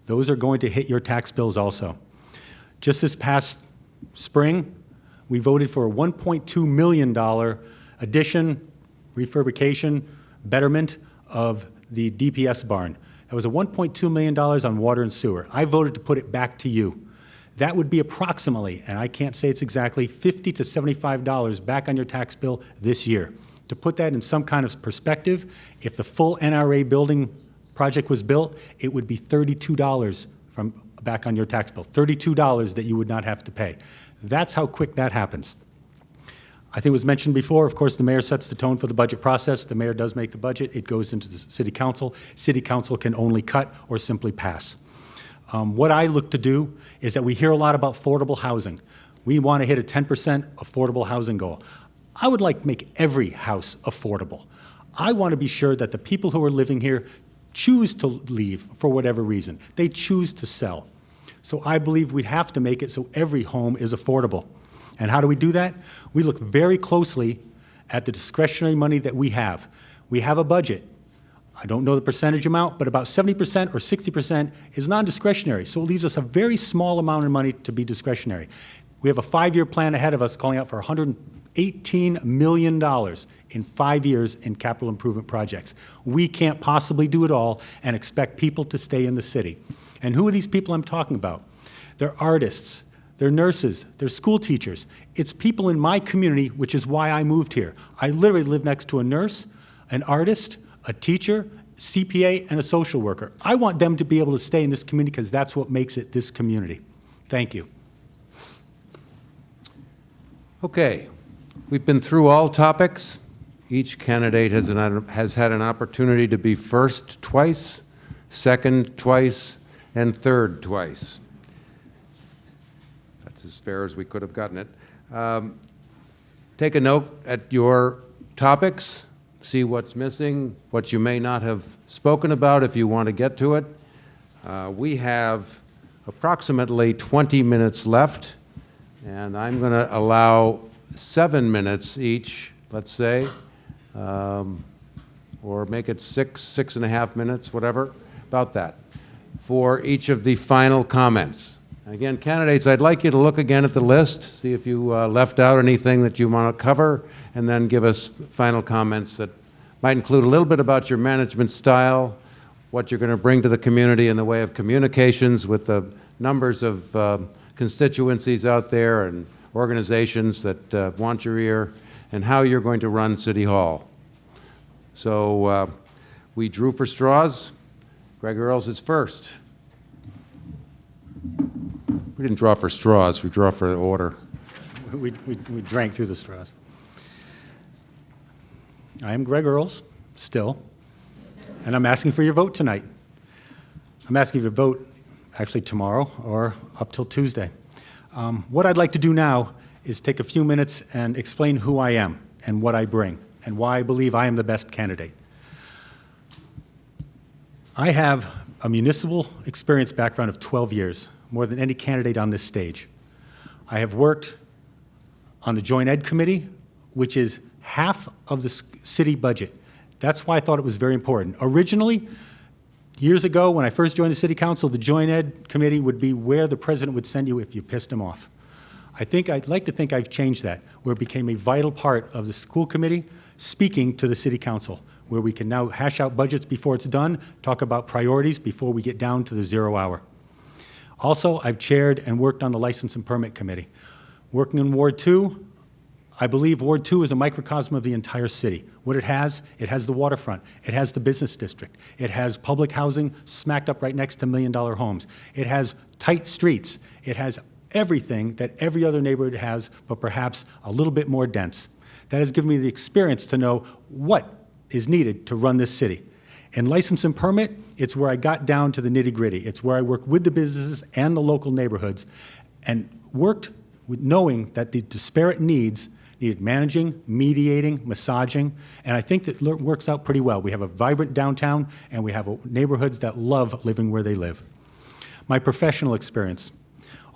Those are going to hit your tax bills also. Just this past spring, we voted for a $1.2 million addition, refurbishment, betterment of the DPS barn. That was a $1.2 million on water and sewer. I voted to put it back to you. That would be approximately, and I can't say it's exactly, $50 to $75 back on your tax bill this year. To put that in some kind of perspective, if the full NRA building project was built, it would be $32 from back on your tax bill, $32 that you would not have to pay. That's how quick that happens. I think it was mentioned before, of course, the mayor sets the tone for the budget process. The mayor does make the budget. It goes into the city council. City council can only cut or simply pass. What I look to do is that we hear a lot about affordable housing. We want to hit a 10% affordable housing goal. I would like to make every house affordable. I want to be sure that the people who are living here choose to leave for whatever reason. They choose to sell. So I believe we have to make it so every home is affordable. And how do we do that? We look very closely at the discretionary money that we have. We have a budget. I don't know the percentage amount, but about 70% or 60% is non-discretionary. So it leaves us a very small amount of money to be discretionary. We have a 5-year plan ahead of us calling out for $118 million in 5 years in capital improvement projects. We can't possibly do it all and expect people to stay in the city. And who are these people I'm talking about? They're artists, they're nurses, they're school teachers. It's people in my community, which is why I moved here. I literally live next to a nurse, an artist, a teacher, CPA, and a social worker. I want them to be able to stay in this community because that's what makes it this community. Thank you. Okay, we've been through all topics. Each candidate has had an opportunity to be first twice, second twice, and third twice. That's as fair as we could have gotten it. Take a note at your topics, see what's missing, what you may not have spoken about if you want to get to it. We have approximately 20 minutes left, and I'm going to allow 7 minutes each, let's say, or make it 6.5 minutes, whatever, about that, for each of the final comments. Again, candidates, I'd like you to look again at the list, see if you left out anything that you want to cover, and then give us final comments that might include a little bit about your management style, what you're going to bring to the community in the way of communications with the numbers of constituencies out there and organizations that want your ear, and how you're going to run City Hall. So we drew for straws. Greg Earls is first. We didn't draw for straws, we draw for order. We drank through the straws. I am Greg Earls, still, and I'm asking for your vote tonight. I'm asking you to vote actually tomorrow or up till Tuesday. What I'd like to do now is take a few minutes and explain who I am and what I bring and why I believe I am the best candidate. I have a municipal experience background of 12 years, more than any candidate on this stage. I have worked on the Joint Ed Committee, which is half of the city budget. That's why I thought it was very important. Originally, years ago, when I first joined the City Council, the Joint Ed Committee would be where the president would send you if you pissed him off. I'd like to think I've changed that, where it became a vital part of the school committee speaking to the City Council, where we can now hash out budgets before it's done, talk about priorities before we get down to the 0 hour. Also, I've chaired and worked on the License and Permit Committee. Working in Ward 2, I believe Ward 2 is a microcosm of the entire city. What it has the waterfront, it has the business district, it has public housing smacked up right next to million-dollar homes, it has tight streets, it has everything that every other neighborhood has, but perhaps a little bit more dense. That has given me the experience to know what is needed to run this city. In License and Permit, it's where I got down to the nitty-gritty. It's where I worked with the businesses and the local neighborhoods and worked with knowing that the disparate needs needed managing, mediating, massaging, and I think that works out pretty well. We have a vibrant downtown, and we have neighborhoods that love living where they live. My professional experience.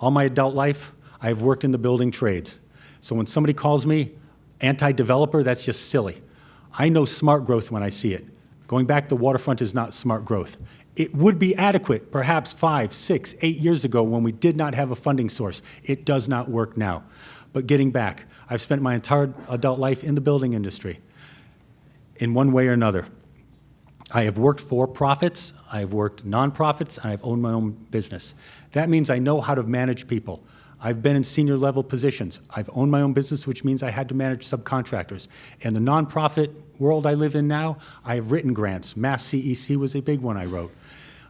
All my adult life, I have worked in the building trades. So when somebody calls me anti-developer, that's just silly. I know smart growth when I see it. Going back, the waterfront is not smart growth. It would be adequate perhaps 5, 6, 8 years ago when we did not have a funding source. It does not work now. But getting back, I've spent my entire adult life in the building industry in one way or another. I have worked for profits, I have worked nonprofits, and I've owned my own business. That means I know how to manage people. I've been in senior level positions. I've owned my own business, which means I had to manage subcontractors. In the nonprofit world I live in now, I have written grants. Mass CEC was a big one I wrote.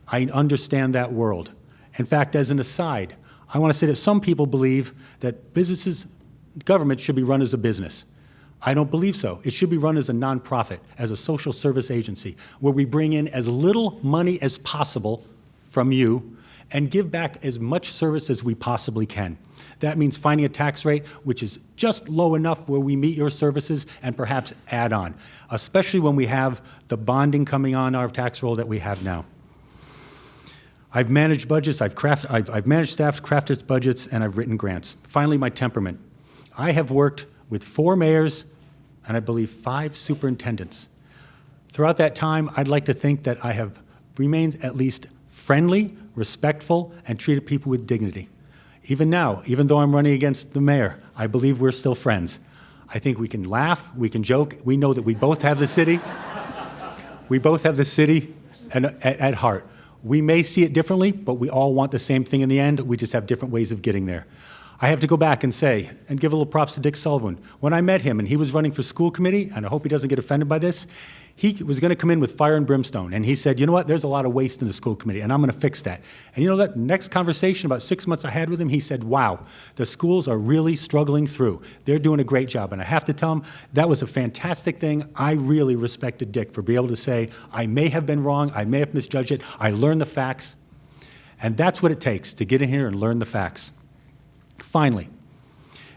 I understand that world. In fact, as an aside, I want to say that some people believe that government should be run as a business. I don't believe so. It should be run as a nonprofit, as a social service agency, where we bring in as little money as possible from you and give back as much service as we possibly can. That means finding a tax rate which is just low enough where we meet your services and perhaps add on, especially when we have the bonding coming on our tax roll that we have now. I've managed budgets, I've managed staff, crafted budgets, and I've written grants. Finally, my temperament. I have worked with 4 mayors and I believe 5 superintendents. Throughout that time, I'd like to think that I have remained at least friendly, respectful, and treated people with dignity. Even now, even though I'm running against the mayor, I believe we're still friends. I think we can laugh, we can joke. We know that we both have the city. We both have the city at heart. We may see it differently, but we all want the same thing in the end. We just have different ways of getting there. I have to go back and say, and give a little props to Dick Sullivan. When I met him and he was running for school committee, and I hope he doesn't get offended by this, he was going to come in with fire and brimstone. And he said, you know what, there's a lot of waste in the school committee, and I'm going to fix that. And you know that next conversation, about 6 months I had with him, he said, wow, the schools are really struggling through. They're doing a great job. And I have to tell him, that was a fantastic thing. I really respected Dick for being able to say, I may have been wrong, I may have misjudged it, I learned the facts. And that's what it takes to get in here and learn the facts. Finally,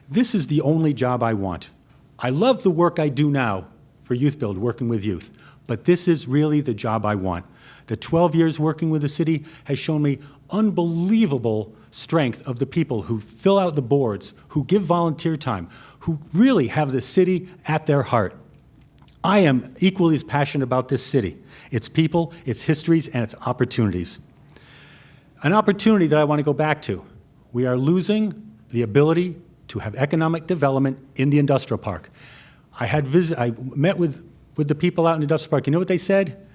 this is the only job I want. I love the work I do now for Youth Build, working with youth, but this is really the job I want. The 12 years working with the city has shown me unbelievable strength of the people who fill out the boards, who give volunteer time, who really have the city at their heart. I am equally as passionate about this city, its people, its histories, and its opportunities. An opportunity that I want to go back to. We are losing the ability to have economic development in the industrial park. I met with the people out in the industrial park. You know what they said?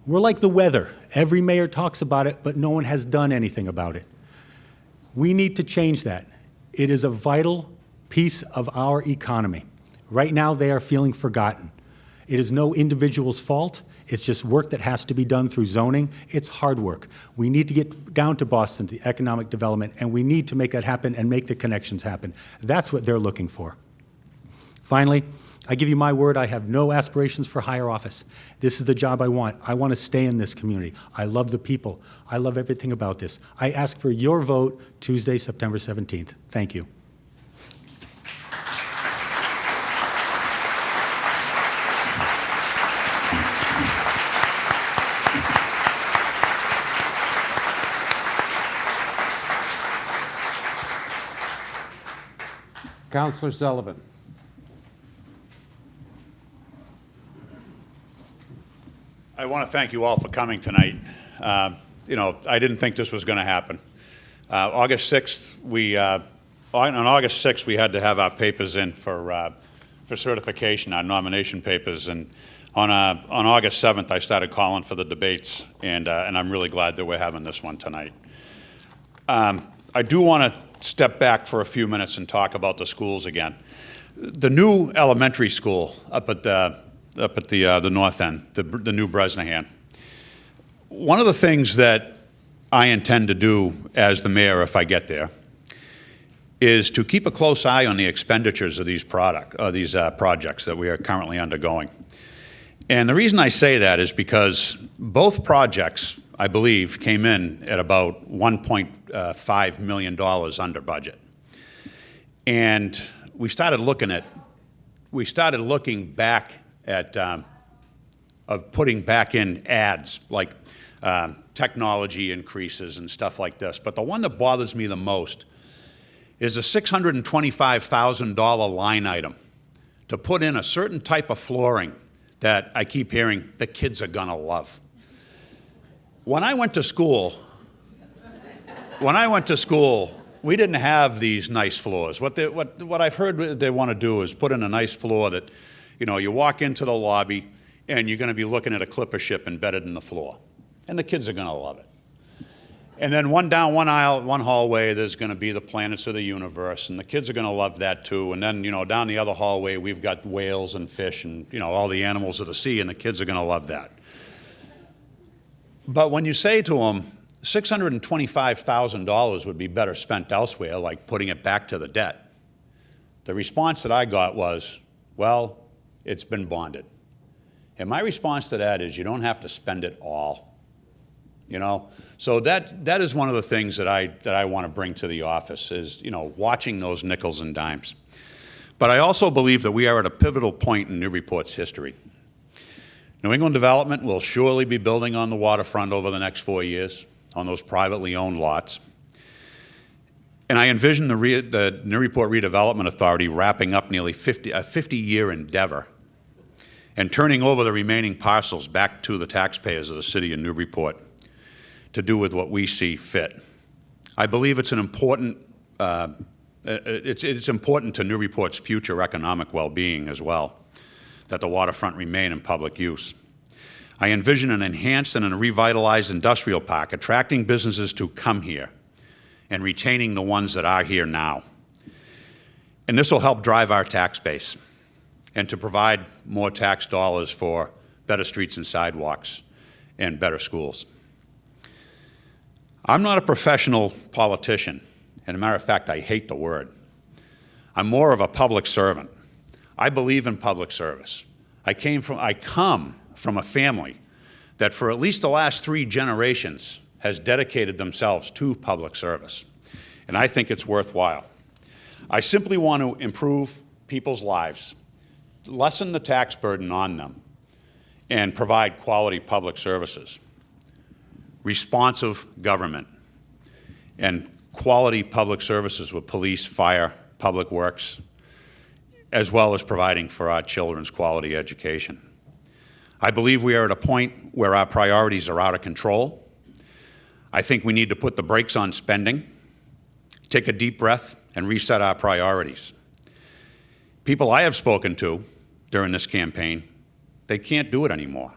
We're like the weather. Every mayor talks about it, but no one has done anything about it. We need to change that. It is a vital piece of our economy. Right now, they are feeling forgotten. It is no individual's fault. It's just work that has to be done through zoning. It's hard work. We need to get down to Boston, to economic development, and we need to make that happen and make the connections happen. That's what they're looking for. Finally, I give you my word, I have no aspirations for higher office. This is the job I want. I want to stay in this community. I love the people. I love everything about this. I ask for your vote Tuesday, September 17th. Thank you. Councilor Sullivan. I want to thank you all for coming tonight. You know, I didn't think this was going to happen. August 6th, on August 6th, we had to have our papers in for certification, our nomination papers, and on August 7th, I started calling for the debates, and I'm really glad that we're having this one tonight. I do want to step back for a few minutes and talk about the schools again. The new elementary school up at the north end, the new Bresnahan. One of the things that I intend to do as the mayor, if I get there, is to keep a close eye on the expenditures of these projects that we are currently undergoing. And the reason I say that is because both projects, I believe, came in at about $1.5 million under budget. And we started looking back at of putting back in ads like technology increases and stuff like this. But the one that bothers me the most is a $625,000 line item to put in a certain type of flooring that I keep hearing the kids are gonna love. When I went to school, we didn't have these nice floors. What I've heard they want to do is put in a nice floor that, you know, you walk into the lobby and you're going to be looking at a clipper ship embedded in the floor. And the kids are going to love it. And then down one aisle, one hallway, there's going to be the planets of the universe, and the kids are going to love that too. And then, you know, down the other hallway, we've got whales and fish and, you know, all the animals of the sea, and the kids are going to love that. But when you say to them, $625,000 would be better spent elsewhere, like putting it back to the debt, the response that I got was, well, it's been bonded. And my response to that is, you don't have to spend it all. You know, so that is one of the things that I want to bring to the office is, you know, watching those nickels and dimes. But I also believe that we are at a pivotal point in Newburyport's history. New England Development will surely be building on the waterfront over the next 4 years on those privately owned lots. And I envision the Newburyport Redevelopment Authority wrapping up nearly a 50-year endeavor and turning over the remaining parcels back to the taxpayers of the city of Newburyport to do with what we see fit. I believe it's important to Newburyport's future economic well-being as well, that the waterfront remain in public use. I envision an enhanced and a revitalized industrial park, attracting businesses to come here and retaining the ones that are here now. And this will help drive our tax base and to provide more tax dollars for better streets and sidewalks and better schools. I'm not a professional politician. And as a matter of fact, I hate the word. I'm more of a public servant. I believe in public service. I come from a family that for at least the last 3 generations has dedicated themselves to public service. And I think it's worthwhile. I simply want to improve people's lives, lessen the tax burden on them, and provide quality public services, responsive government, and quality public services with police, fire, public works, as well as providing for our children's quality education. I believe we are at a point where our priorities are out of control. I think we need to put the brakes on spending, take a deep breath, and reset our priorities. People I have spoken to during this campaign, they can't do it anymore.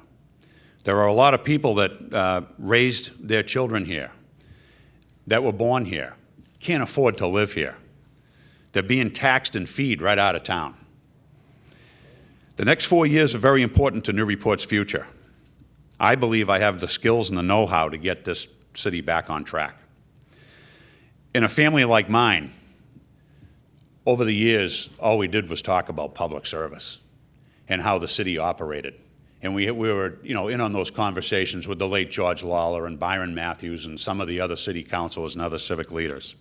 There are a lot of people that raised their children here, that were born here, can't afford to live here. They're being taxed and feed right out of town. The next 4 years are very important to Newburyport's future. I believe I have the skills and the know-how to get this city back on track. In a family like mine, over the years, all we did was talk about public service and how the city operated. And we were, you know, in on those conversations with the late George Lawler and Byron Matthews and some of the other city councilors and other civic leaders.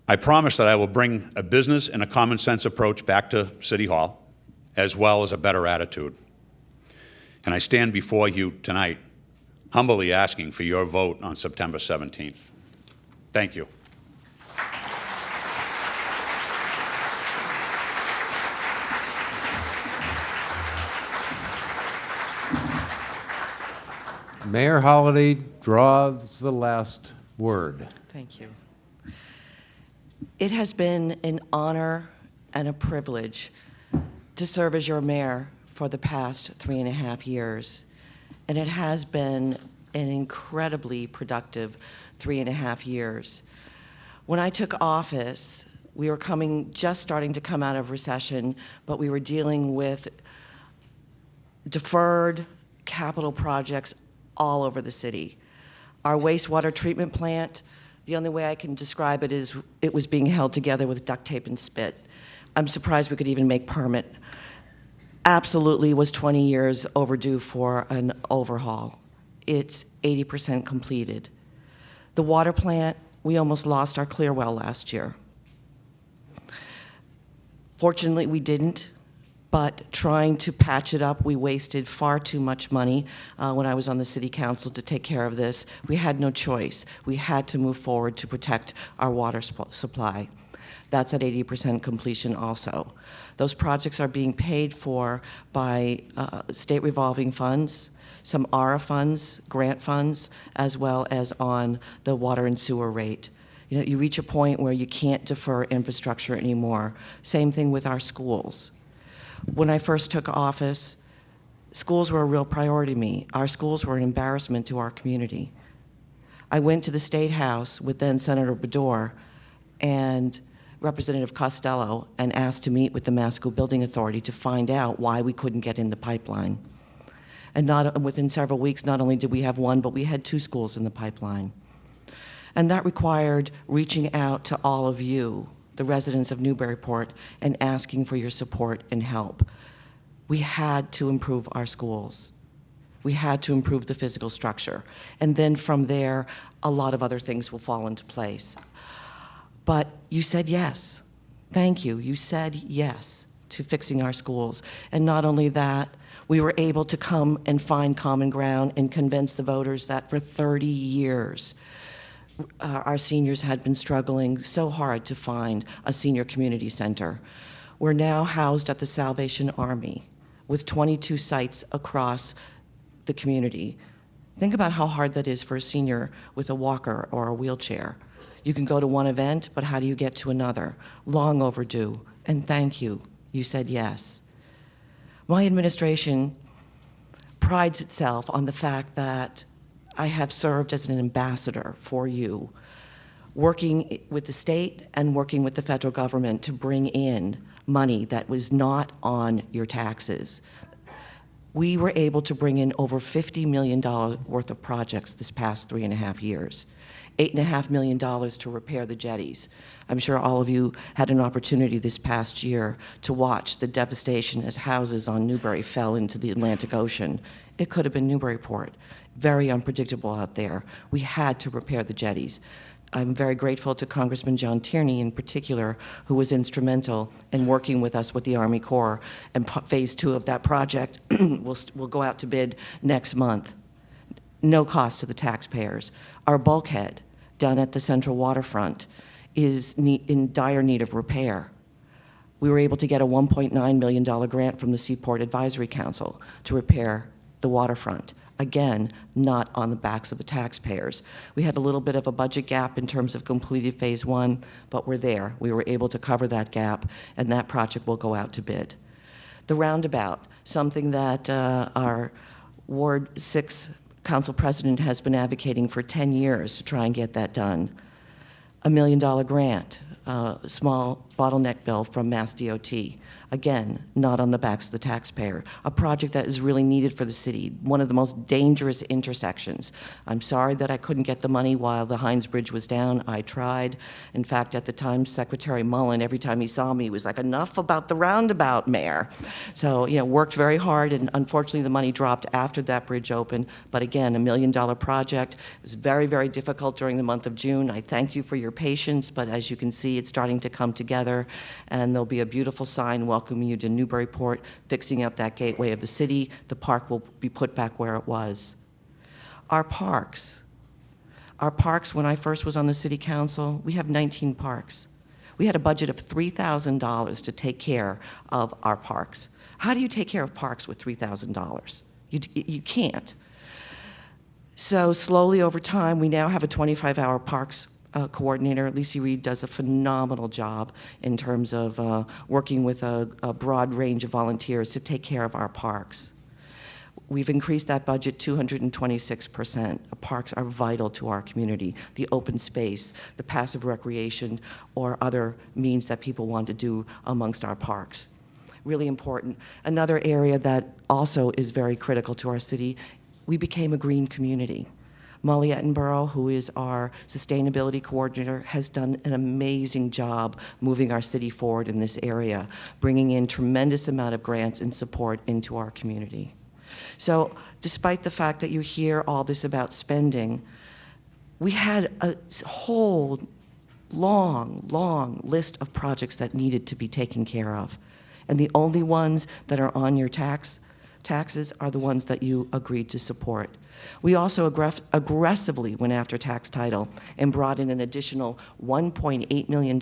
I promise that I will bring a business and a common sense approach back to City Hall, as well as a better attitude. And I stand before you tonight, humbly asking for your vote on September 17th. Thank you. Mayor Holliday draws the last word. Thank you. It has been an honor and a privilege to serve as your mayor for the past 3.5 years. And it has been an incredibly productive 3.5 years. When I took office, we were just starting to come out of recession, but we were dealing with deferred capital projects all over the city. Our wastewater treatment plant, the only way I can describe it is it was being held together with duct tape and spit. I'm surprised we could even make permit. Absolutely was 20 years overdue for an overhaul. It's 80% completed. The water plant, we almost lost our clear well last year. Fortunately, we didn't, but trying to patch it up, we wasted far too much money when I was on the city council to take care of this. We had no choice. We had to move forward to protect our water supply. That's at 80% completion also. Those projects are being paid for by state revolving funds, some ARA funds, grant funds, as well as on the water and sewer rate. You know, you reach a point where you can't defer infrastructure anymore. Same thing with our schools. When I first took office, schools were a real priority to me. Our schools were an embarrassment to our community. I went to the State House with then Senator Bedore and Representative Costello and asked to meet with the Mass School Building Authority to find out why we couldn't get in the pipeline. And within several weeks, not only did we have one, but we had 2 schools in the pipeline. And that required reaching out to all of you, the residents of Newburyport, and asking for your support and help. We had to improve our schools. We had to improve the physical structure. And then from there, a lot of other things will fall into place. But you said yes. Thank you. You said yes to fixing our schools. And not only that, we were able to come and find common ground and convince the voters that for 30 years, our seniors had been struggling so hard to find a senior community center. We're now housed at the Salvation Army with 22 sites across the community. Think about how hard that is for a senior with a walker or a wheelchair. You can go to one event, but how do you get to another? Long overdue, and thank you. You said yes. My administration prides itself on the fact that I have served as an ambassador for you, working with the state and working with the federal government to bring in money that was not on your taxes. We were able to bring in over $50 million worth of projects this past 3.5 years. $8.5 million to repair the jetties. I'm sure all of you had an opportunity this past year to watch the devastation as houses on Newbury fell into the Atlantic Ocean. It could have been Newburyport. Very unpredictable out there. We had to repair the jetties. I'm very grateful to Congressman John Tierney in particular, who was instrumental in working with us with the Army Corps, and phase 2 of that project will go out to bid next month. No cost to the taxpayers. Our bulkhead down at the Central Waterfront is in dire need of repair. We were able to get a $1.9 million grant from the Seaport Advisory Council to repair the waterfront. Again, not on the backs of the taxpayers. We had a little bit of a budget gap in terms of completed phase 1, but we're there. We were able to cover that gap, and that project will go out to bid. The roundabout, something that our Ward 6 Council President has been advocating for 10 years to try and get that done. $1 million grant, small bottleneck bill from Mass DOT. Again, not on the backs of the taxpayer. A project that is really needed for the city, one of the most dangerous intersections. I'm sorry that I couldn't get the money while the Hines Bridge was down. I tried. In fact, at the time, Secretary Mullen, every time he saw me, was like, enough about the roundabout, Mayor. So, you know, worked very hard, and unfortunately the money dropped after that bridge opened. But again, $1 million project. It was very, very difficult during the month of June. I thank you for your patience, but as you can see, it's starting to come together, and there'll be a beautiful sign welcoming you to Newburyport, fixing up that gateway of the city. The park will be put back where it was. Our parks, when I first was on the city council, we have 19 parks. We had a budget of $3,000 to take care of our parks. How do you take care of parks with $3,000? You can't. So slowly over time, we now have a 25-hour parks coordinator. Lisi Reed does a phenomenal job in terms of working with a broad range of volunteers to take care of our parks. we've increased that budget 226%. Parks are vital to our community. The open space, the passive recreation, or other means that people want to do amongst our parks. Really important. Another area that also is very critical to our city, we became a green community. Molly Ettenborough, who is our sustainability coordinator, has done an amazing job moving our city forward in this area, bringing in tremendous amount of grants and support into our community. So despite the fact that you hear all this about spending, we had a whole long list of projects that needed to be taken care of. And the only ones that are on your taxes are the ones that you agreed to support. We also aggressively went after tax title and brought in an additional $1.8 million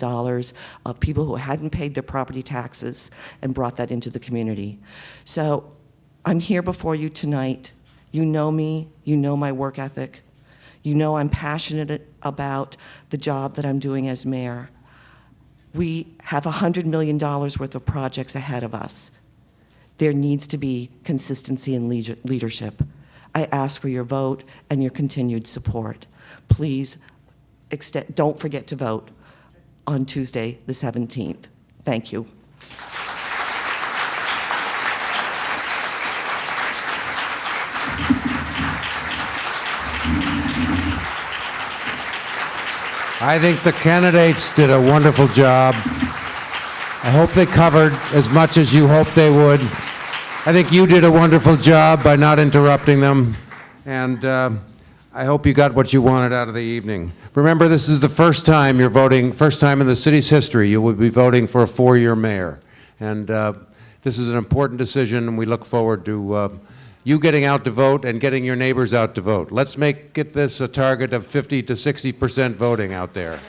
of people who hadn't paid their property taxes and brought that into the community. So I'm here before you tonight. You know me, you know my work ethic. You know I'm passionate about the job that I'm doing as mayor. We have $100 million worth of projects ahead of us. There needs to be consistency in leadership. I ask for your vote and your continued support. Please, don't forget to vote on Tuesday, the 17th. Thank you. I think the candidates did a wonderful job. I hope they covered as much as you hoped they would. I think you did a wonderful job by not interrupting them, and I hope you got what you wanted out of the evening. Remember, this is the first time you're voting, first time in the city's history you will be voting for a 4-year mayor. And this is an important decision, and we look forward to you getting out to vote and getting your neighbors out to vote. Let's get this a target of 50 to 60% voting out there.